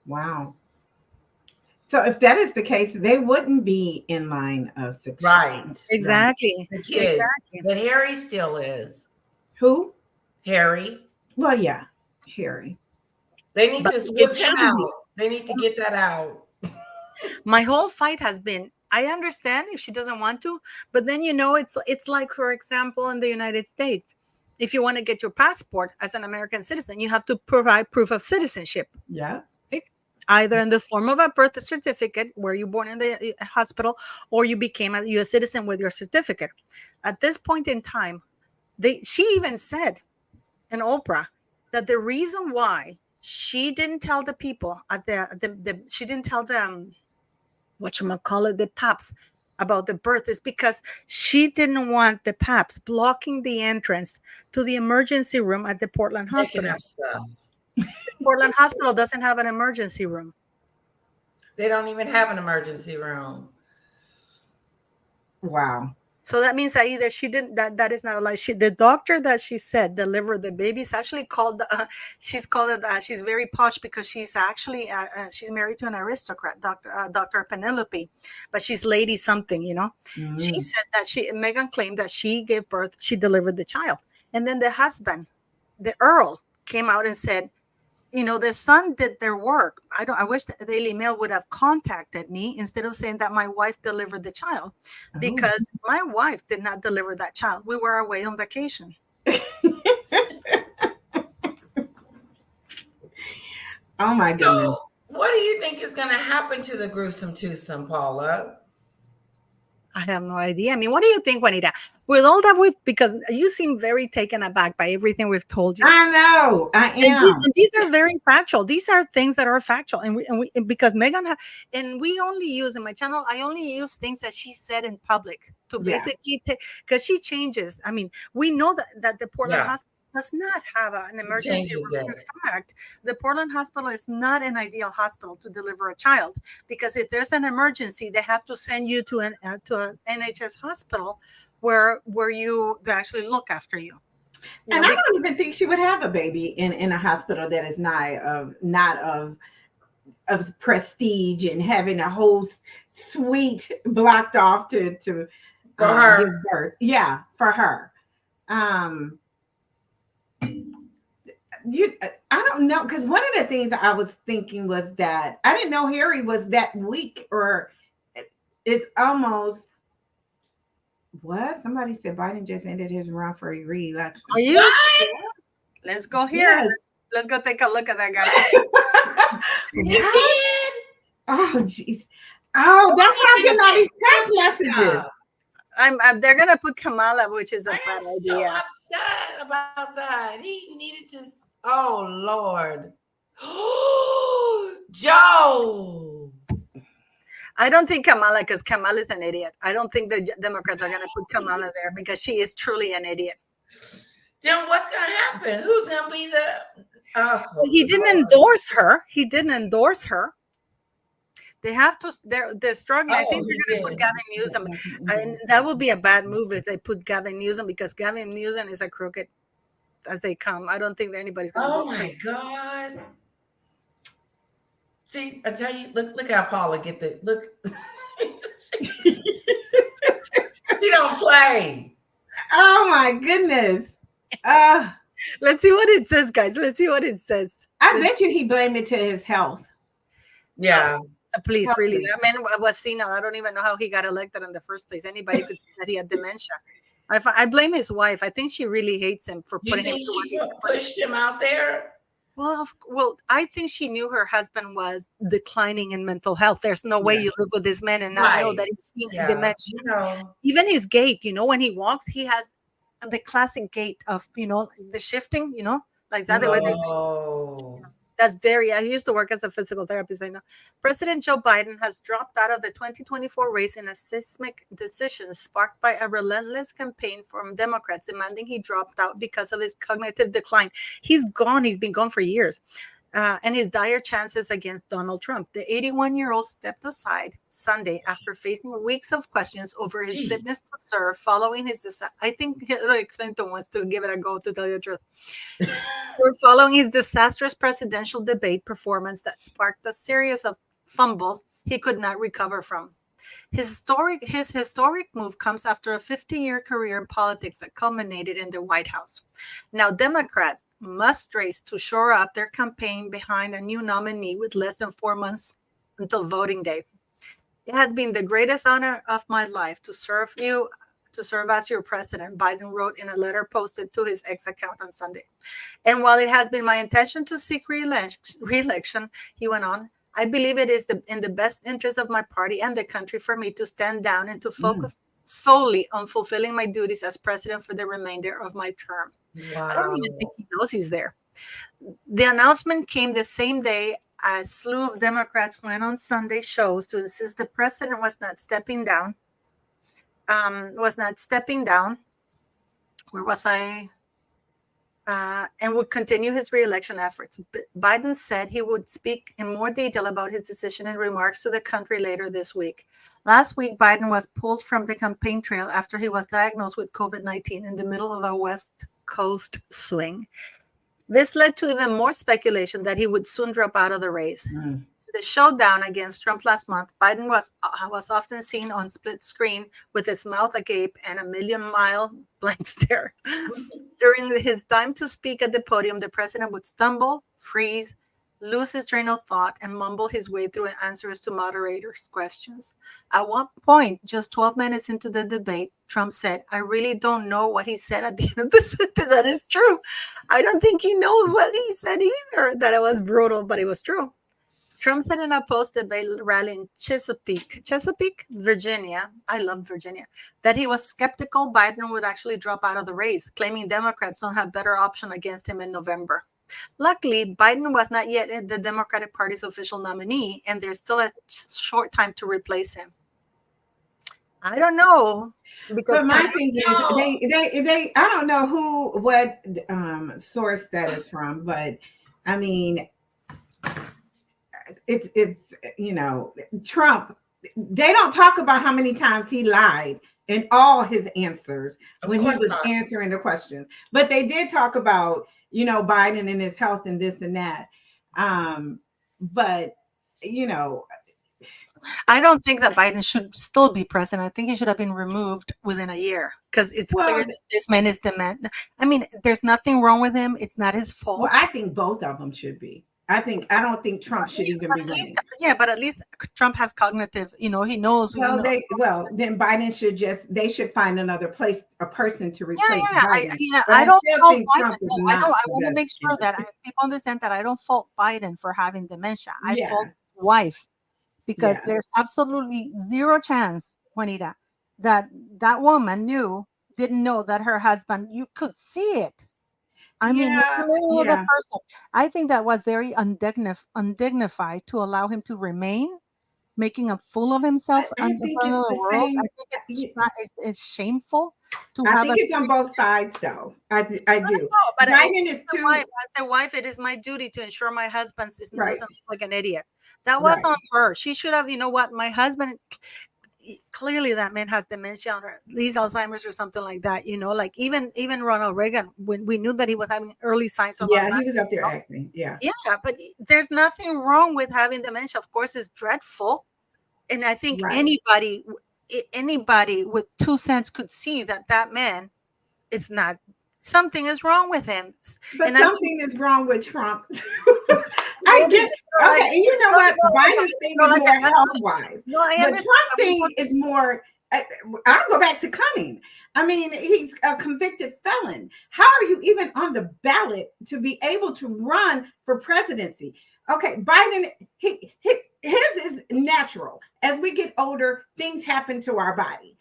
Wow. So if that is the case, they wouldn't be in line of success. Right. Exactly. The kid. Exactly. But Harry still is. Who? Harry. Well, yeah, Harry. They need But to it switch him shouldn't be. out. They need to get that out. My whole fight has been, I understand if she doesn't want to, but then it's like, for example, in the United States, if you want to get your passport as an American citizen, you have to provide proof of citizenship, Yeah. right? Either in the form of a birth certificate where you born in the hospital, or you became a U.S. citizen with your certificate. At this point in time, she even said in Oprah that the reason why she didn't tell the people at she didn't tell them whatchamacallit, the paps, about the birth is because she didn't want the paps blocking the entrance to the emergency room at the Portland Making hospital. up stuff. Portland hospital doesn't have an emergency room. They don't even have an emergency room. Wow. So that means that either she didn't, that is not a lie. The doctor that she said delivered the baby is actually called, she's called it, she's very posh because she's actually, she's married to an aristocrat, Dr. Penelope, but she's Lady something, She said that Meghan claimed that she gave birth, she delivered the child. And then the husband, the Earl, came out and said, the son did their work. I wish the Daily Mail would have contacted me instead of saying that my wife delivered the child, because my wife did not deliver that child. We were away on vacation. Oh my goodness. So, what do you think is going to happen to the gruesome twosome, Paula? I have no idea. I mean, what do you think, Juanita? With all that because you seem very taken aback by everything we've told you. I know, I am. And these are very factual. These are things that are factual. And because Meghan, and we only use in my channel, I only use things that she said in public to basically, because she changes. I mean, we know that the Portland hospital does not have an emergency room. In fact, the Portland hospital is not an ideal hospital to deliver a child, because if there's an emergency, they have to send you to an NHS hospital where they actually look after you. And I don't even think she would have a baby in a hospital that is not of prestige and having a whole suite blocked off to for her give birth. Yeah, for her. I don't know, because one of the things that I was thinking was that I didn't know Harry was that weak, or it's almost. What? Somebody said Biden just ended his run for a re-election. Are you sure? Let's go here. Yes. Let's go take a look at that guy. Oh, jeez. Oh, that's how I get all these text messages. They're gonna put Kamala, which is a bad idea. So upset about that. He needed to. Oh Lord. Joe. I don't think Kamala, because Kamala is an idiot. I don't think the Democrats are going to put Kamala there because she is truly an idiot. Then what's going to happen? Who's going to be the? He didn't endorse her. He didn't endorse her. They have to. They're struggling. I think they're going to put Gavin Newsom, and that would be a bad move if they put Gavin Newsom, because Gavin Newsom is a crooked as they come. I don't think that anybody's going to. Oh my God. See, I tell you, look how Paula get the look. She don't play. Oh my goodness. Let's see what it says, guys. Let's see what it says. Bet you he blamed it to his health. Yeah. Please, really. That man was senile. I don't even know how he got elected in the first place. Anybody could say that he had dementia. I blame his wife. I think she really hates him for putting him. She pushed him out there? Well, I think she knew her husband was declining in mental health. There's no way you live with this man and not know that he's dementia. Even his gait, when he walks, he has the classic gait of, the shifting, like that. That's I used to work as a physical therapist. I know. President Joe Biden has dropped out of the 2024 race in a seismic decision sparked by a relentless campaign from Democrats demanding he dropped out because of his cognitive decline. He's gone. He's been gone for years. And his dire chances against Donald Trump. The 81-year-old stepped aside Sunday after facing weeks of questions over his fitness to serve following his I think Hillary Clinton wants to give it a go, to tell you the truth. Following his disastrous presidential debate performance that sparked a series of fumbles he could not recover from. His historic move comes after a 50-year career in politics that culminated in the White House. Now, Democrats must race to shore up their campaign behind a new nominee with less than 4 months until voting day. It has been the greatest honor of my life to serve you, to serve as your president, Biden wrote in a letter posted to his X account on Sunday. And while it has been my intention to seek re-election, he went on, I believe it is in the best interest of my party and the country for me to stand down and to focus solely on fulfilling my duties as president for the remainder of my term. I don't even think he knows he's there. The announcement came the same day a slew of Democrats went on Sunday shows to insist the president was not stepping down. Where was I? And would continue his re-election efforts. Biden said he would speak in more detail about his decision in remarks to the country later this week. Last week, Biden was pulled from the campaign trail after he was diagnosed with COVID-19 in the middle of a West Coast swing. This led to even more speculation that he would soon drop out of the race. The showdown against Trump last month, Biden was often seen on split screen with his mouth agape and a million-mile blank stare. During his time to speak at the podium, the president would stumble, freeze, lose his train of thought, and mumble his way through answers to moderators' questions. At one point, just 12 minutes into the debate, Trump said, I really don't know what he said at the end of the sentence. That is true. I don't think he knows what he said either. That it was brutal, but it was true. Trump said in a post-debate rally in Chesapeake, Virginia, I love Virginia, that he was skeptical Biden would actually drop out of the race, claiming Democrats don't have better option against him in November. Luckily, Biden was not yet the Democratic Party's official nominee, and there's still a short time to replace him. I don't know. Because but my thing is, they I don't know what source that is from, but I mean, it's Trump, they don't talk about how many times he lied in all his answers when he was answering the questions, but they did talk about Biden and his health and this and that, but I don't think that Biden should still be president. I think he should have been removed within a year because it's clear that this man is the man. I mean, there's nothing wrong with him. It's not his fault. Well, I think both of them should be. I don't think Trump should even be running. Yeah, but at least Trump has cognitive, he knows. Well, then Biden should find another person to replace Biden. I don't fault Biden. I want to make sure that people understand that I don't fault Biden for having dementia. I fault his wife because there's absolutely zero chance, Juanita, that woman didn't know that her husband, you could see it. I mean, living with a person. I think that was very undignified to allow him to remain, making a fool of himself in front of the world. I think it's shameful to have. I think it's on both sides, though. I do. But Biden is too. As the wife, it is my duty to ensure my husband doesn't look like an idiot. That was on her. She should have. You know what? My husband. Clearly that man has dementia or at least Alzheimer's or something like that, like even Ronald Reagan, when we knew that he was having early signs of Alzheimer's, he was up there acting. But there's nothing wrong with having dementia. Of course, it's dreadful, and I think anybody with 2 cents could see that man is not. Something is wrong with him. But something is wrong with Trump. I get okay. And you know what? Biden's thing is more health-wise. The Trump thing is more. I'll go back to cunning. I mean, he's a convicted felon. How are you even on the ballot to be able to run for presidency? Okay, Biden, his is natural. As we get older, things happen to our body.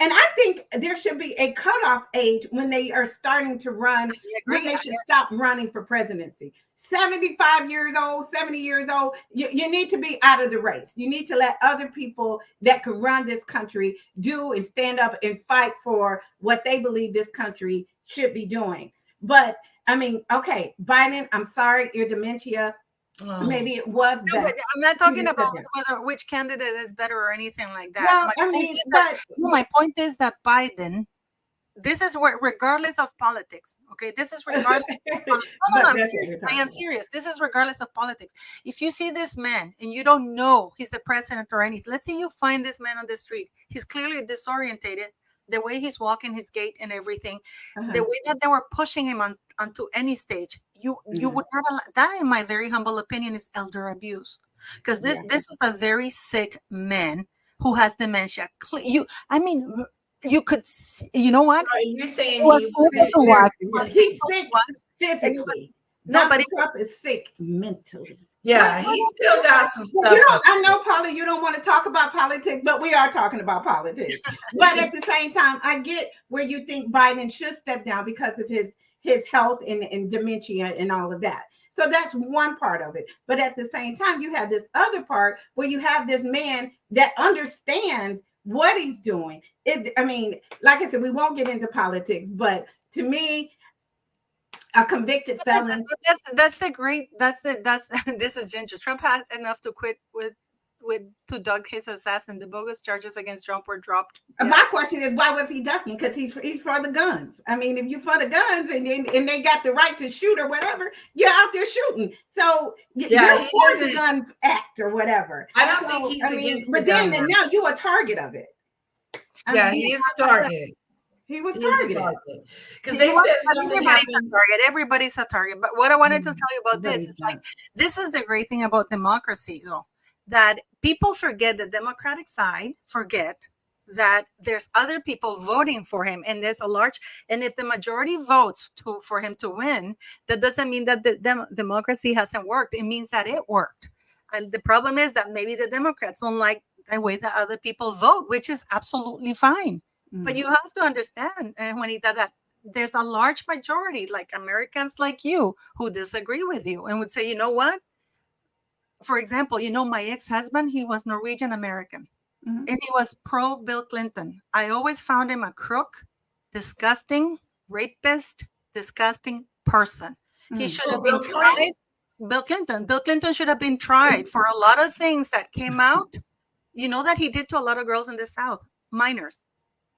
And I think there should be a cutoff age when they are starting to run, when they should stop running for presidency. 75 years old, 70 years old, you need to be out of the race. You need to let other people that can run this country do and stand up and fight for what they believe this country should be doing. But I mean, okay, Biden, I'm sorry, your dementia. Maybe it was better. I'm not talking about which candidate is better or anything like that. Well, my point is that Biden, this is where, regardless of politics, okay, this is regardless. I am serious. This is regardless of politics. If you see this man and you don't know he's the president or anything, let's say you find this man on the street. He's clearly disorientated. The way he's walking, his gait and everything, the way that they were pushing him onto any stage, you would not allow that, in my very humble opinion, is elder abuse. because this Yeah. this is a very sick man who has dementia. I mean, you could see, you know what? Are you saying It was he was painful sick? to watch. It was He's painful to sick watch. And it was, physically. no, but Donald Trump is sick mentally. Yeah, he still got some Well, stuff up I there. know, Paula, you don't want to talk about politics, but we are talking about politics. But at the same time, I get where you think Biden should step down because of his health and dementia and all of that. So that's one part of it. But at the same time, you have this other part where you have this man that understands what he's doing. I mean, like I said, we won't get into politics, but to me, a convicted felon. that's the great that's this is Ginger. Trump had enough to quit with to dug his assassin. The bogus charges against Trump were dropped. My question is, why was he ducking? Because he's for the guns. I mean, if you're for the guns and they got the right to shoot or whatever, you're out there shooting. So Yeah, you're for the gun act or whatever. I don't think he's against but the gun. then now you're a target of it. Yeah, he is a target. He was He is a targeted. target. Because they said something everybody's a happened. target. Everybody's a target. But what I wanted to tell you about this Everybody's is like this is the great thing about democracy, though, that people forget the Democratic side forget that there's other people voting for him, and there's a large. And if the majority votes for him to win, that doesn't mean that the democracy hasn't worked. It means that it worked. And the problem is that maybe the Democrats don't like the way that other people vote, which is absolutely fine. But you have to understand, Juanita, that there's a large majority, like Americans like you, who disagree with you and would say, you know what? For example, my ex-husband, he was Norwegian American, and he was pro Bill Clinton. I always found him a crook, disgusting, rapist, disgusting person. He should have been tried. Bill Clinton should have been tried for a lot of things that came out, that he did to a lot of girls in the South, minors.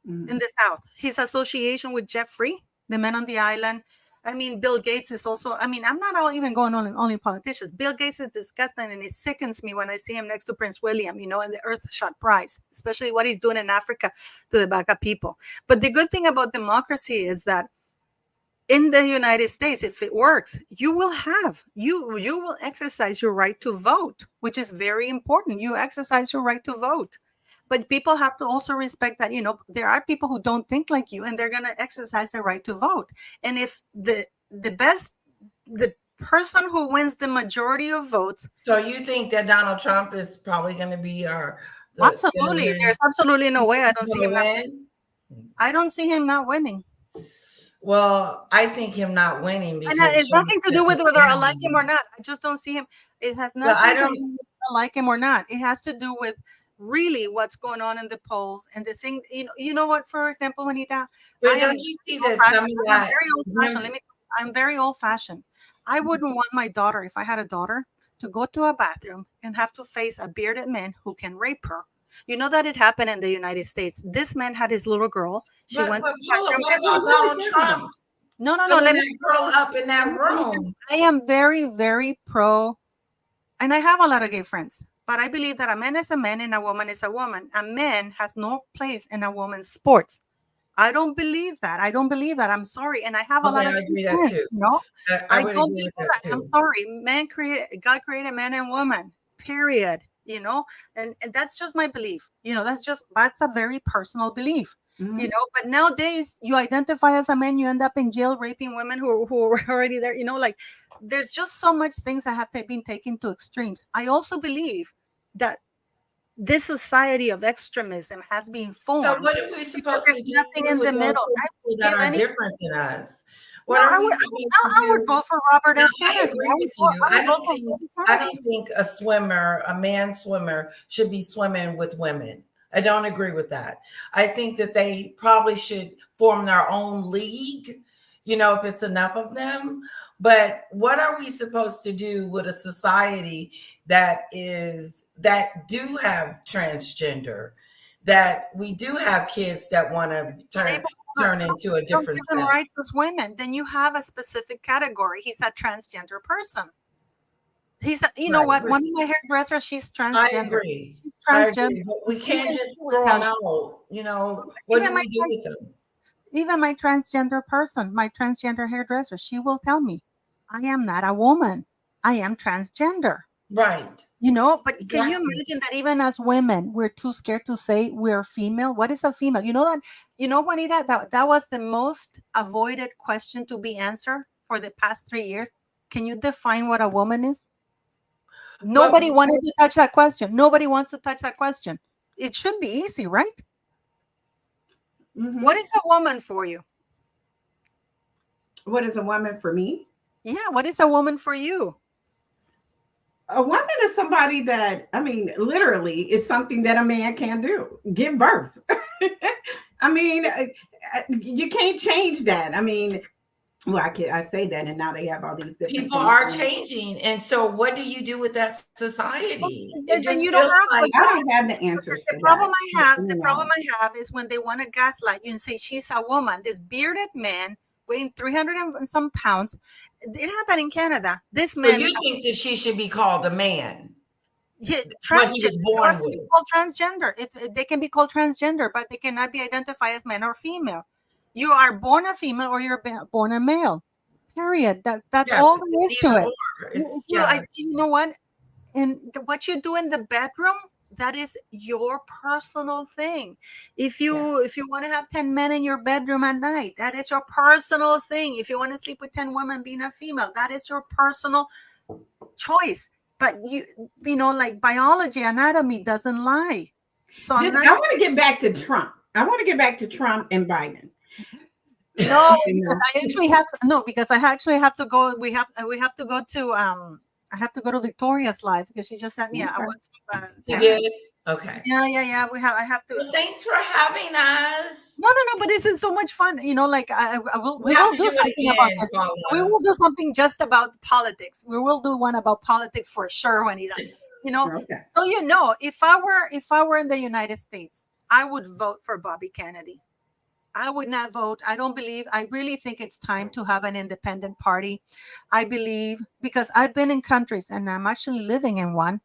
In the South, his association with Jeffrey, the man on the island. I mean, Bill Gates is also, I'm not even going on only politicians. Bill Gates is disgusting, and it sickens me when I see him next to Prince William, and the Earthshot Prize, especially what he's doing in Africa to the Baka people. But the good thing about democracy is that in the United States, if it works, you will exercise your right to vote, which is very important. You exercise your right to vote. But people have to also respect that, there are people who don't think like you, and they're going to exercise their right to vote. And if the person who wins the majority of votes. So you think that Donald Trump is probably going to be absolutely. There's absolutely no way I don't see him not winning. I don't see him not winning. Well, I think him not winning because it's nothing to do with whether I like him or not. I just don't see him. It has nothing to do with whether I like him or not. It has to do with really what's going on in the polls and the thing. You know what? For example, Juanita, don't you see that some of that? I'm very old-fashioned. I wouldn't want my daughter, if I had a daughter, to go to a bathroom and have to face a bearded man who can rape her. You know that it happened in the United States. This man had his little girl. She went. But Paula, what about Donald Trump? No. Let me grow up in that room. I am very, very pro, and I have a lot of gay friends. But I believe that a man is a man and a woman is a woman. A man has no place in a woman's sports. I don't believe that. I'm sorry. And I have a lot of. I agree that too. No, I don't believe that. I'm sorry. God created man and woman, period. And that's just my belief. That's a very personal belief. But nowadays you identify as a man, you end up in jail raping women who were already there. There's just so much things that have been taken to extremes. I also believe that this society of extremism has been formed. So what are we supposed to do? Nothing in the middle. People that are different than us. I would vote for Robert F. Kennedy. I don't think a man swimmer should be swimming with women. I don't agree with that. I think that they probably should form their own league, if it's enough of them. But what are we supposed to do with a society that do have transgender, that we do have kids that want to turn into a different sex? Rights as women, then you have a specific category. He's a transgender person. He's what? One of my hairdressers, she's transgender. I agree. She's transgender. But we can't just throw them out. What do we do with them? Even my transgender person, my transgender hairdresser, she will tell me, I am not a woman. I am transgender. Right. You know, but can you Exactly. imagine that even as women, we're too scared to say we're female? What is a female? You know that, Juanita, that was the most avoided question to be answered for the past 3 years. Can you define what a woman is? But Nobody wanted to touch that question. Nobody wants to touch that question. It should be easy, right? What Mhm. is a woman for you? What is a woman for me? Yeah, what is a woman for you? A woman is somebody that, I mean, literally is something that a man can do, give birth. I mean, you can't change that. I mean, well, I say that, and now they have all these different people things. are changing. And so what do you do with that Well, society? It then just you don't feels have, like but I don't have the answers the for problem that. I have, You the problem know, I have is when they want to gaslight you and say she's a woman. This bearded man weighing 300 and some pounds. It happened in Canada. This so man, you think that she should be called a man, yeah, what he transgender. was It born was to be with. called transgender. If they can be called transgender, but they cannot be identified as man or female. You are born a female or you're born a male. Period. That's Yeah, all there it's is to either it. or. If It's I, yeah. you know what? And what you do in the bedroom, that is your personal thing. Yeah. If you want to have 10 men in your bedroom at night, that is your personal thing. If you want to sleep with 10 women being a female, that is your personal choice. But like biology, anatomy doesn't lie. So I'm just not. I want to get back to Trump. I want to get back to Trump and Biden. No, You because know, I actually have no, because I actually have to go. We have to go to I have to go to Victoria's live because she just sent me a okay. WhatsApp You text. did? Okay. Yeah. I have to. Well, thanks for having us. No. But this is so much fun. Like We we have will to do do it something about again, this. We Paula. will do something just about politics. We will do one about politics for sure, Juanita. You know, Okay. so if I were in the United States, I would vote for Bobby Kennedy. I would not vote. I really think it's time to have an independent party. I believe because I've been in countries and I'm actually living in one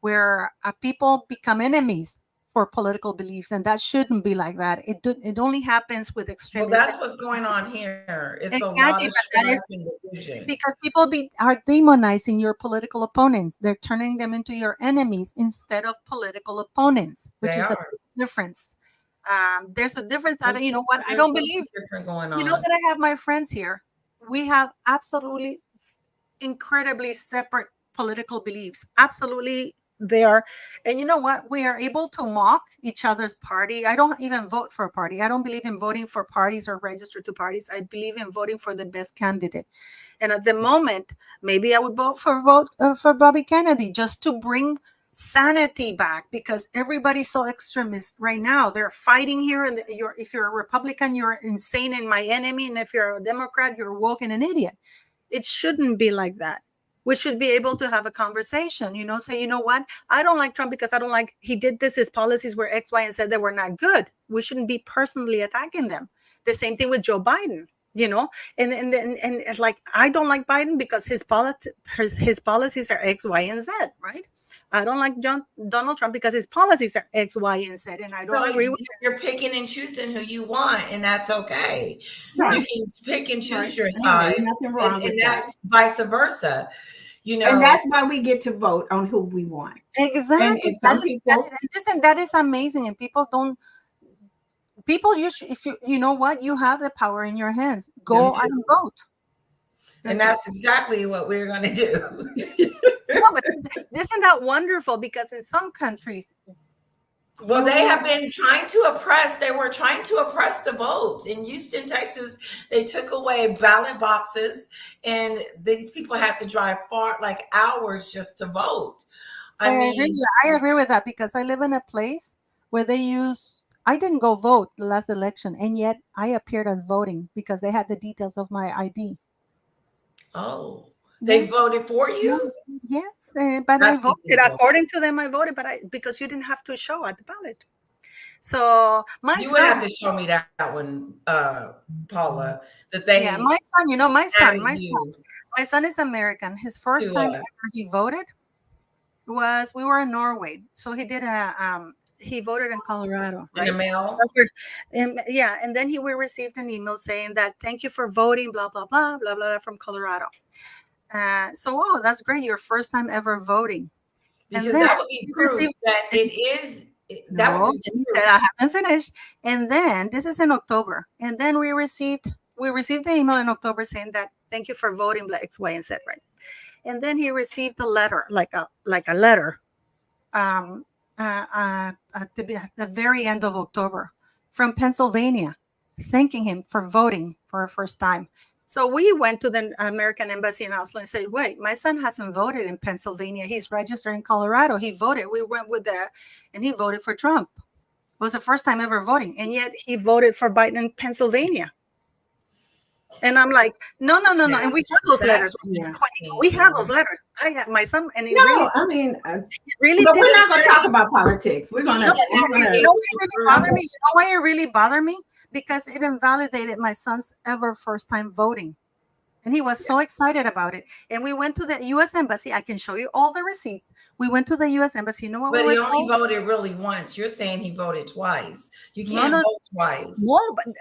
where people become enemies for political beliefs, and that shouldn't be like that. It only happens with Well, extremists. that's what's going on here. It's a lot Exactly, of but that is strife and division. because people are demonizing your political opponents. They're turning them into your enemies instead of political opponents, which They is a are. big difference. There's a difference that, There's, you know what, I there's don't something believe. different going You know on. that I have my friends here. We have absolutely incredibly separate political beliefs. Absolutely, they are. And you know what? We are able to mock each other's party. I don't even vote for a party. I don't believe in voting for parties or register to parties. I believe in voting for the best candidate. And at the moment, maybe I would vote for Bobby Kennedy just to bring sanity back because everybody's so extremist right now. They're fighting here, and if you're a Republican, you're insane and my enemy, and if you're a Democrat, you're woke and an idiot. It shouldn't be like that. We should be able to have a conversation, say, you know what? I don't like Trump because I don't like he did this, his policies were X, Y, and Z that were not good. We shouldn't be personally attacking them. The same thing with Joe Biden, and it's like I don't like Biden because his policies are X, Y, and Z, right? I don't like Donald Trump because his policies are X, Y, and Z, and I don't So agree with you're picking and choosing who you want, and that's okay. Right. You can pick and Right. choose your Hey, side, nothing wrong with and that. that's vice versa. And that's why we get to vote on who we want. exactly And some people, that is amazing, and people don't. People, if you know what, you have the power in your hands. You Go do. and vote. And that's exactly what we're going to do. No, but isn't that wonderful? Because in some countries, Well, they have been trying to oppress. They were trying to oppress the votes. In Houston, Texas, they took away ballot boxes, and these people had to drive far, like hours, just to vote. I agree with that because I live in a place where they use. I didn't go vote the last election, and yet I appeared as voting because they had the details of my ID. Oh, they Yes. voted for you? Yes, but I That's voted illegal. according to them. I voted, but because you didn't have to show at the ballot. So my You would son, have to show me that one, Paula, that they yeah, my son. added you my son is American. His first to time us. ever he voted was we were in Norway. So he voted in Colorado, In the right? mail. That's where, yeah, and then we received an email saying that thank you for voting, blah blah blah blah blah, blah from Colorado. So that's great. Your first time ever voting. Because And then that would be we proof received, that it is. That no, would be proof. I haven't finished. And then this is in October. And then we received the email in October saying that thank you for voting X, Y, and Z, right? And then he received a letter, like a letter, at the very end of October from Pennsylvania, thanking him for voting for a first time. So we went to the American Embassy in Oslo and said, wait, my son hasn't voted in Pennsylvania. He's registered in Colorado. He voted. We went with that, and he voted for Trump. It was the first time ever voting. And yet he voted for Biden in Pennsylvania. And I'm like, no. And we have those letters. We have those letters. I have my son, and he really, I mean, really. but we're not going to talk about politics. We're going to. You know why it really bothered me? Because it invalidated my son's ever first time voting. And he was so excited about it. And we went to the U.S. Embassy. I can show you all the receipts. We went to the U.S. Embassy. You know what But we he were only told? voted really once. You're saying he voted twice. You can't No. vote twice.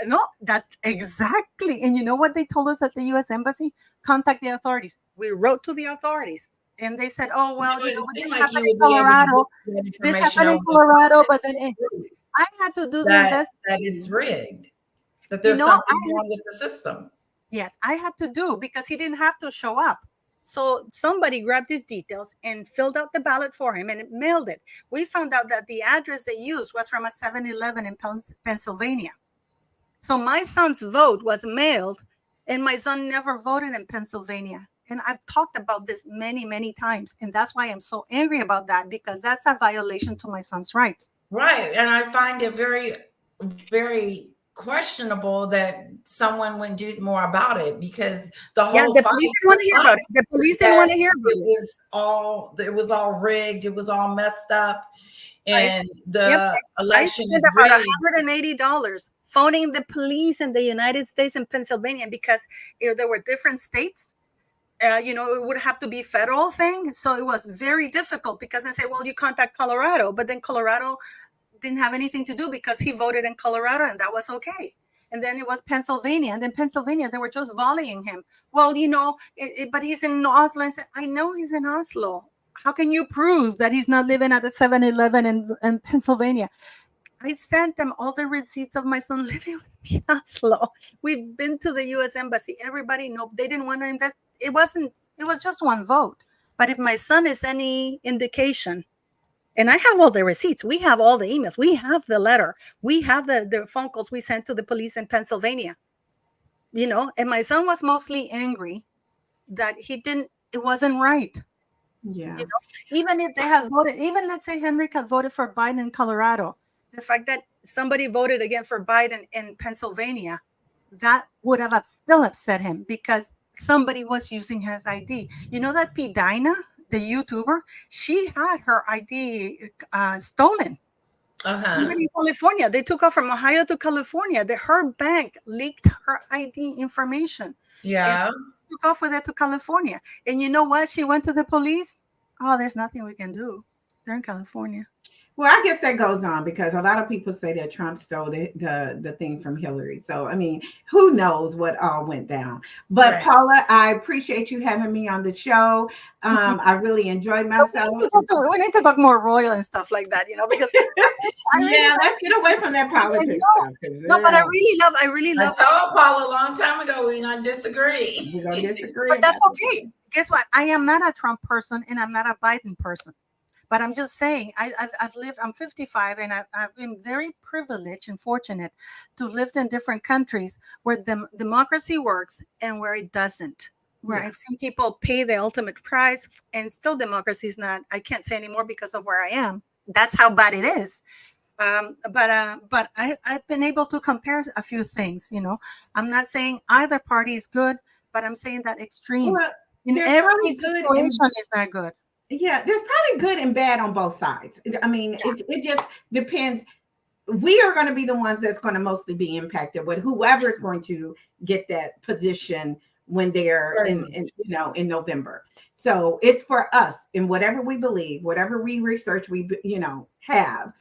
No, that's exactly. And you know what they told us at the U.S. Embassy? Contact the authorities. We wrote to the authorities. And they said, oh, well, You know, you know, it this seemed like happened you in would be able to Colorado. get that This information happened in on Colorado, but then I had to do the that investigation. it's rigged. That You there's know, something wrong with the system. Yes, I had to do because he didn't have to show up. So somebody grabbed his details and filled out the ballot for him and mailed it. We found out that the address they used was from a 7-Eleven in Pennsylvania. So my son's vote was mailed, and my son never voted in Pennsylvania. And I've talked about this many, many times. And that's why I'm so angry about that, because that's a violation to my son's rights. Right. And I find it very, very questionable that someone wouldn't do more about it, because the whole the police didn't want to hear about it. The police didn't want to hear about it. It was all rigged. It was all messed up. And I election spent about $180 phoning the police in the United States and Pennsylvania, because there were different states. It would have to be a federal thing. So it was very difficult, because I said, well, you contact Colorado, but then Colorado didn't have anything to do because he voted in Colorado, and that was okay. And then it was Pennsylvania, and then Pennsylvania, they were just volleying him. Well, but he's in Oslo. I said, I know he's in Oslo. How can you prove that he's not living at a 7-Eleven in Pennsylvania? I sent them all the receipts of my son living with me in Oslo. We've been to the U.S. Embassy. Everybody know they didn't want to invest. It was just one vote. But if my son is any indication, and I have all the receipts, we have all the emails, we have the letter, we have the phone calls we sent to the police in Pennsylvania, and my son was mostly angry that it wasn't right. Yeah. Even if they have voted, even let's say Henrik had voted for Biden in Colorado, the fact that somebody voted again for Biden in Pennsylvania, that would have still upset him, because somebody was using his ID. You know that P. Dinah, the YouTuber, she had her ID stolen. Somebody in California, they took off from Ohio to California. Her bank leaked her ID information. Yeah. And took off with it to California. And you know what? She went to the police. Oh, there's nothing we can do. They're in California. Well, I guess that goes on, because a lot of people say that Trump stole the thing from Hillary. So, I mean, who knows what all went down. But right. Paula, I appreciate you having me on the show. I really enjoyed myself. We need to talk more royal and stuff like that, because let's get away from that politics stuff. No, but I really love. I told Paula a long time ago we're gonna disagree. We're gonna disagree. But that's okay. Guess what? I am not a Trump person, and I'm not a Biden person. But I'm just saying, I'm 55, and I've been very privileged and fortunate to live in different countries where the democracy works and where it doesn't. Where I've seen people pay the ultimate price, and still democracy is not, I can't say anymore because of where I am. That's how bad it is. But I've been able to compare a few things, I'm not saying either party is good, but I'm saying that extremes in every situation is not good. Yeah, there's probably good and bad on both sides. I mean, it just depends. We are going to be the ones that's going to mostly be impacted, but whoever is going to get that position when they're in November. So it's for us, in whatever we believe, whatever we research, we have,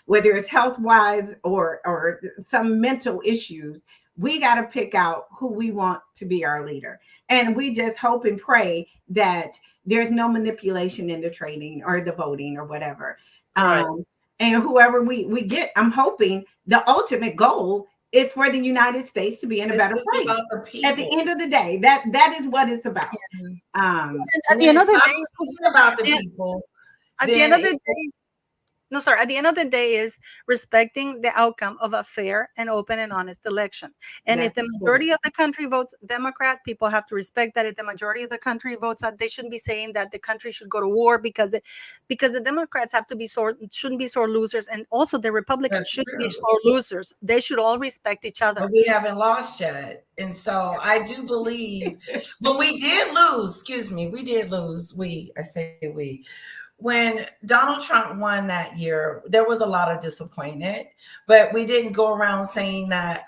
whether it's health wise or some mental issues, We got to pick out who we want to be our leader. And we just hope and pray that there's no manipulation in the trading or the voting or whatever. Right. And whoever we get, I'm hoping the ultimate goal is for the United States to be in a better place. About the people. At the end of the day, that is what it's about. At the end of the day, it's about the people. At the end of the day, at the end of the day is respecting the outcome of a fair and open and honest election. And if the majority of the country votes Democrat, people have to respect that. If the majority of the country votes that, they shouldn't be saying that the country should go to war because the Democrats shouldn't be sore losers, and also the Republicans shouldn't be sore losers. They should all respect each other. But we haven't lost yet. And so I do believe when we did lose, when Donald Trump won that year, there was a lot of disappointment, but we didn't go around saying that,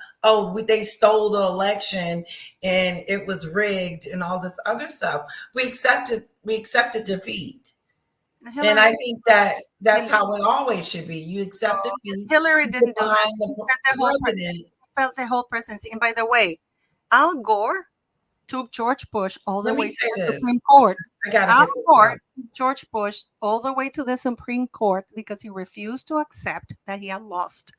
they stole the election and it was rigged and all this other stuff. We accepted defeat. And I think that's how it always should be. You accept defeat. Hillary didn't do that. The whole presidency. And by the way, Al Gore took George Bush all the way to the Supreme Court. Al Gore took George Bush all the way to the Supreme Court because he refused to accept that he had lost.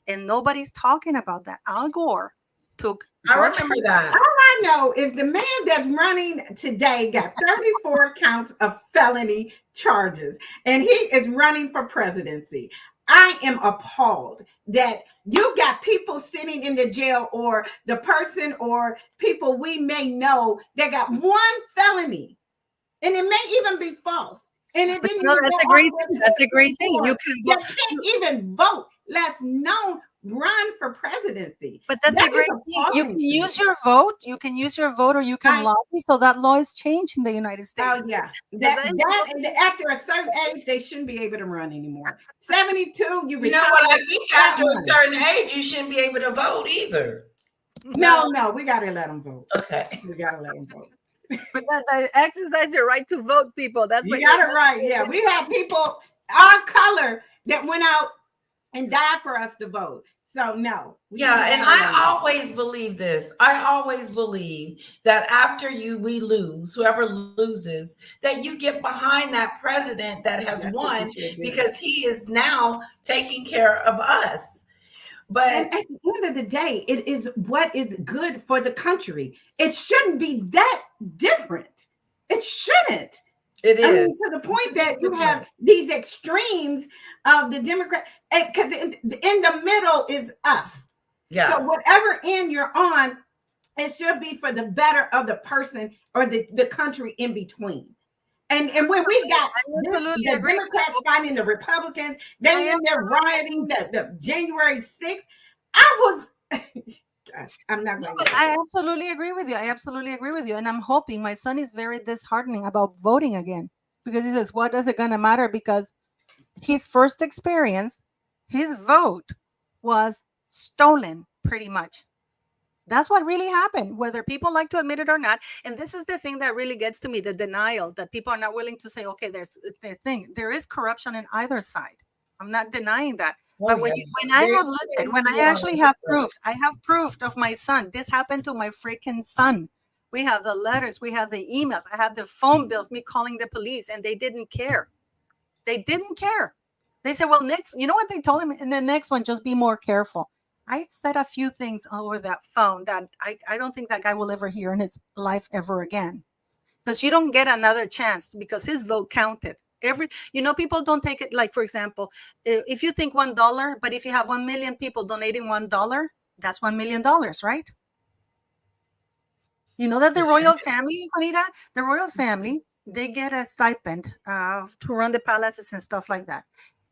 And nobody's talking about that. Al Gore took George Bush. That. All I know is the man that's running today got 34 counts of felony charges, and he is running for presidency. I am appalled that you got people sitting in the jail, or the person or people we may know that got one felony, and it may even be false. And it didn't. That's a great thing. You can't even vote, less known run for presidency. But that's a great thing. You can use your vote. You can use your vote, or you can lobby. So that law is changed in the United States. Oh yeah, and after a certain age, they shouldn't be able to run anymore. 72, you know what? I think after a certain age, you shouldn't be able to vote either. No, we gotta let them vote. Okay, we gotta let them vote. But that exercise your right to vote, people. That's what you got it right. Yeah, we have people our color that went out and died for us to vote. So no. Yeah, and I always believe this. I always believe that after we lose, whoever loses, that you get behind that president that has won, because he is now taking care of us. But at the end of the day, it is what is good for the country. It shouldn't be that different. It shouldn't. It is. To the point that you have these extremes of the Democrat, because in the middle is us. Yeah. So whatever end you're on, it should be for the better of the person or the country in between. And when we got the Democrats fighting the Republicans, they in there rioting the January 6th. I'm not going to. I absolutely agree with you. And I'm hoping my son is very disheartening about voting again, because he says, what does it going to matter? Because his first experience, his vote was stolen pretty much. That's what really happened, whether people like to admit it or not. And this is the thing that really gets to me, the denial that people are not willing to say, okay, there's the thing. There is corruption in either side. I'm not denying that. But when I actually have proof, I have proof of my son. This happened to my freaking son. We have the letters, we have the emails, I have the phone bills, me calling the police, and they didn't care. They didn't care. They said, well, next, you know what they told him? In the next one, just be more careful. I said a few things over that phone that I don't think that guy will ever hear in his life ever again. Because you don't get another chance, because his vote counted. People don't take it, like, for example, if you think $1, but if you have 1 million people donating $1, that's $1 million, right? You know that the royal family, Juanita, the royal family, they get a stipend to run the palaces and stuff like that.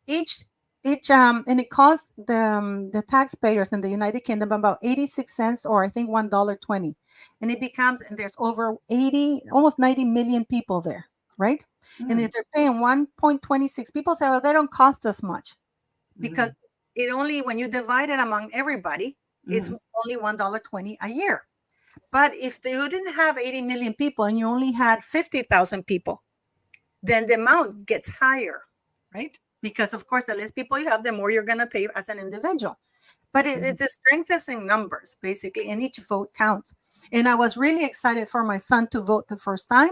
And it costs the taxpayers in the United Kingdom about 86 cents, or I think $1.20. And there's over almost 90 million people there, right? And if they're paying 1.26, people say, well, they don't cost us much, because when you divide it among everybody, it's only $1.20 a year. But if you didn't have 80 million people and you only had 50,000 people, then the amount gets higher, right? because of course, the less people you have, the more you're going to pay as an individual. But it's the strength is in numbers, basically, and each vote counts. And I was really excited for my son to vote the first time.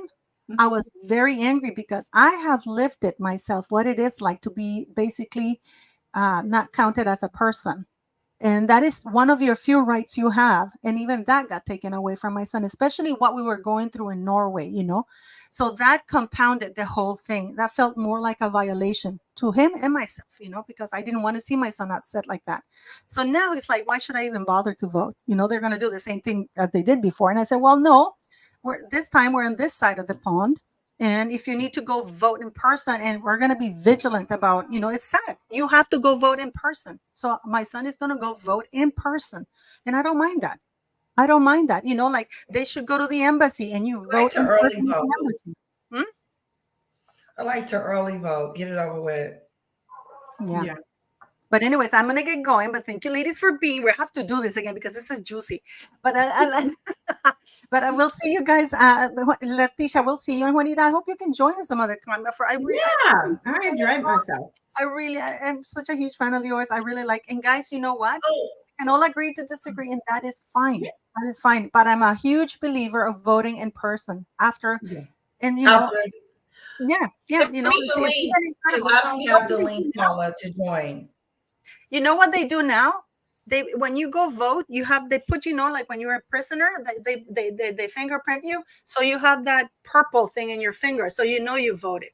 I was very angry because I have lived it myself, what it is like to be basically not counted as a person. And that is one of your few rights you have. And even that got taken away from my son, especially what we were going through in Norway, you know. So that compounded the whole thing. That felt more like a violation to him and myself, you know, because I didn't want to see my son upset like that. So now it's like, why should I even bother to vote? You know, they're going to do the same thing as they did before. And I said, well, no, this time we're on this side of the pond. And if you need to go vote in person, and we're going to be vigilant about, you know, it's sad. You have to go vote in person. So my son is going to go vote in person. And I don't mind that. I don't mind that. You know, like they should go to the embassy and you I like vote to in early person at vote. the embassy. I like to early vote. Get it over with. Yeah. But anyways, I'm gonna get going. But thank you, ladies, for being. We have to do this again because this is juicy. But but I will see you guys. Leticia, we'll see you, and Juanita, I hope you can join us some other time. I enjoyed myself. I am such a huge fan of yours. I really like. And guys, you know what? Oh, And all agree to disagree, and that is fine. That is fine. But I'm a huge believer of voting in person after, and you know, yeah, you know, Please, it's even because I don't have the link, Paula, to join. You know what they do now? They when you go vote, they put, you know, like when you're a prisoner, they fingerprint you, so you have that purple thing in your finger, so you know you voted.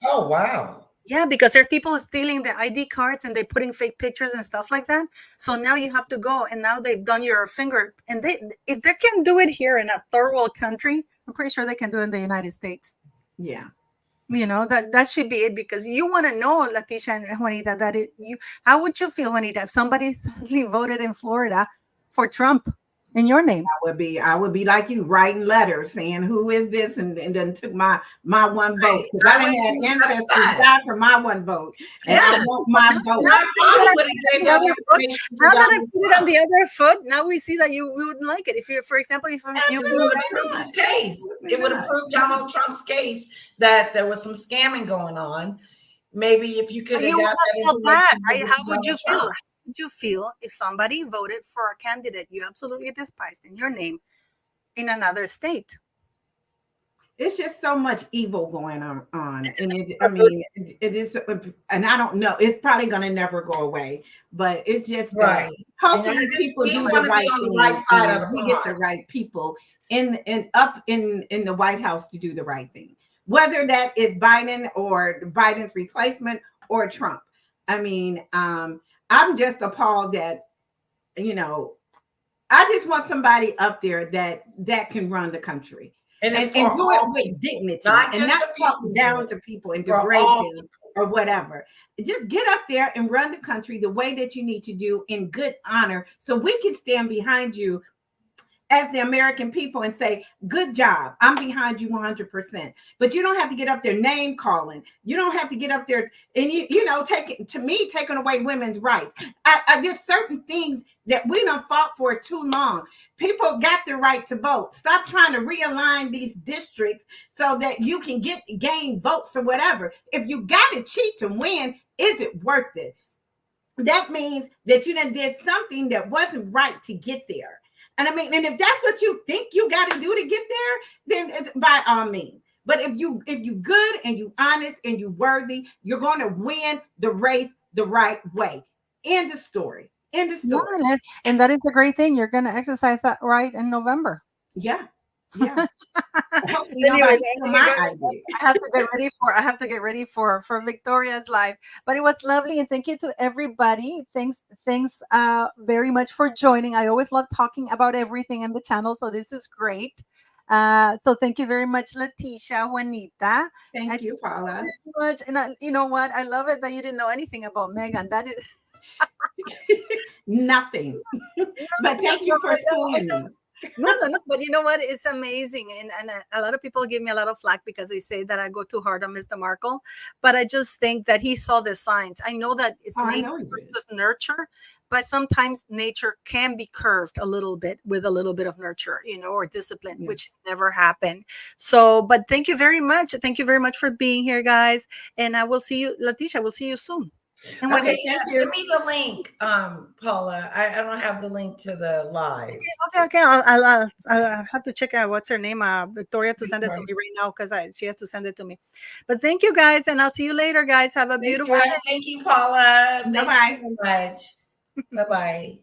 Oh wow! Yeah, because there are people stealing the ID cards and they putting fake pictures and stuff like that. So now you have to go, and now they've done your finger, and if they can do it here in a third world country, I'm pretty sure they can do it in the United States. Yeah. You know, that should be it, because you want to know, Leticia and Juanita, how would you feel, Juanita, if somebody suddenly voted in Florida for Trump in your name? I would be like you, writing letters saying, who is this? And then took my one vote, because I didn't have ancestors die for my one vote. And I want my vote. Now that I put it on the other foot, now we see that we wouldn't like it. If you, for example, if you would have proved his case, it would have proved Donald Trump's case that there was some scamming going on. Maybe if you could have got that information, right? How would you feel? Would you feel if somebody voted for a candidate you absolutely despised in your name in another state? It's just so much evil going on. And it is, and I don't know, it's probably going to never go away, but it's just that hopefully people do the right thing. We get the right people up in the White House to do the right thing, whether that is Biden or Biden's replacement or Trump. I mean, I'm just appalled that, you know, I just want somebody up there that can run the country and do it with dignity, and not talk down to people and degrade them or whatever. Just get up there and run the country the way that you need to do, in good honor, so we can stand behind you as the American people and say, good job, I'm behind you 100%. But you don't have to get up there name calling. You don't have to get up there and taking away women's rights. There's certain things that we done fought for too long. People got the right to vote. Stop trying to realign these districts so that you can gain votes or whatever. If you got to cheat to win, is it worth it? That means that you done did something that wasn't right to get there. And I mean, and if that's what you think you got to do to get there, then it's by all means. But if you good and you honest and you worthy, you're going to win the race the right way. End of story. End of story. Yeah, and that is a great thing. You're going to exercise that right in November. Yeah. Yeah. Anyways, I have to get ready for Victoria's live. But it was lovely, and thank you to everybody. Thanks very much for joining. I always love talking about everything in the channel, so this is great. So thank you very much, Leticia, Juanita. Thank you, Paula. Much. And you know what? I love it that you didn't know anything about Meghan. That is nothing. But thank you for schooling me. No, no, no. But you know what? It's amazing. And a lot of people give me a lot of flack because they say that I go too hard on Mr. Markle. But I just think that he saw the signs. I know that it's Oh, I nature know he did. versus nurture, but sometimes nature can be curved a little bit with a little bit of nurture, or discipline, Yeah. which never happened. So, but thank you very much. Thank you very much for being here, guys. And I will see you, Latesha, we'll see you soon. And when Okay, Thank yeah, you. send me the link, Paula. I don't have the link to the live. Okay. I'll have to check out what's her name, Victoria, to send it to Victoria. me right now because she has to send it to me. But thank you guys, and I'll see you later, guys. Have a Thank beautiful All you. right, thank you, Paula. Thank Bye-bye. you so much. Bye bye.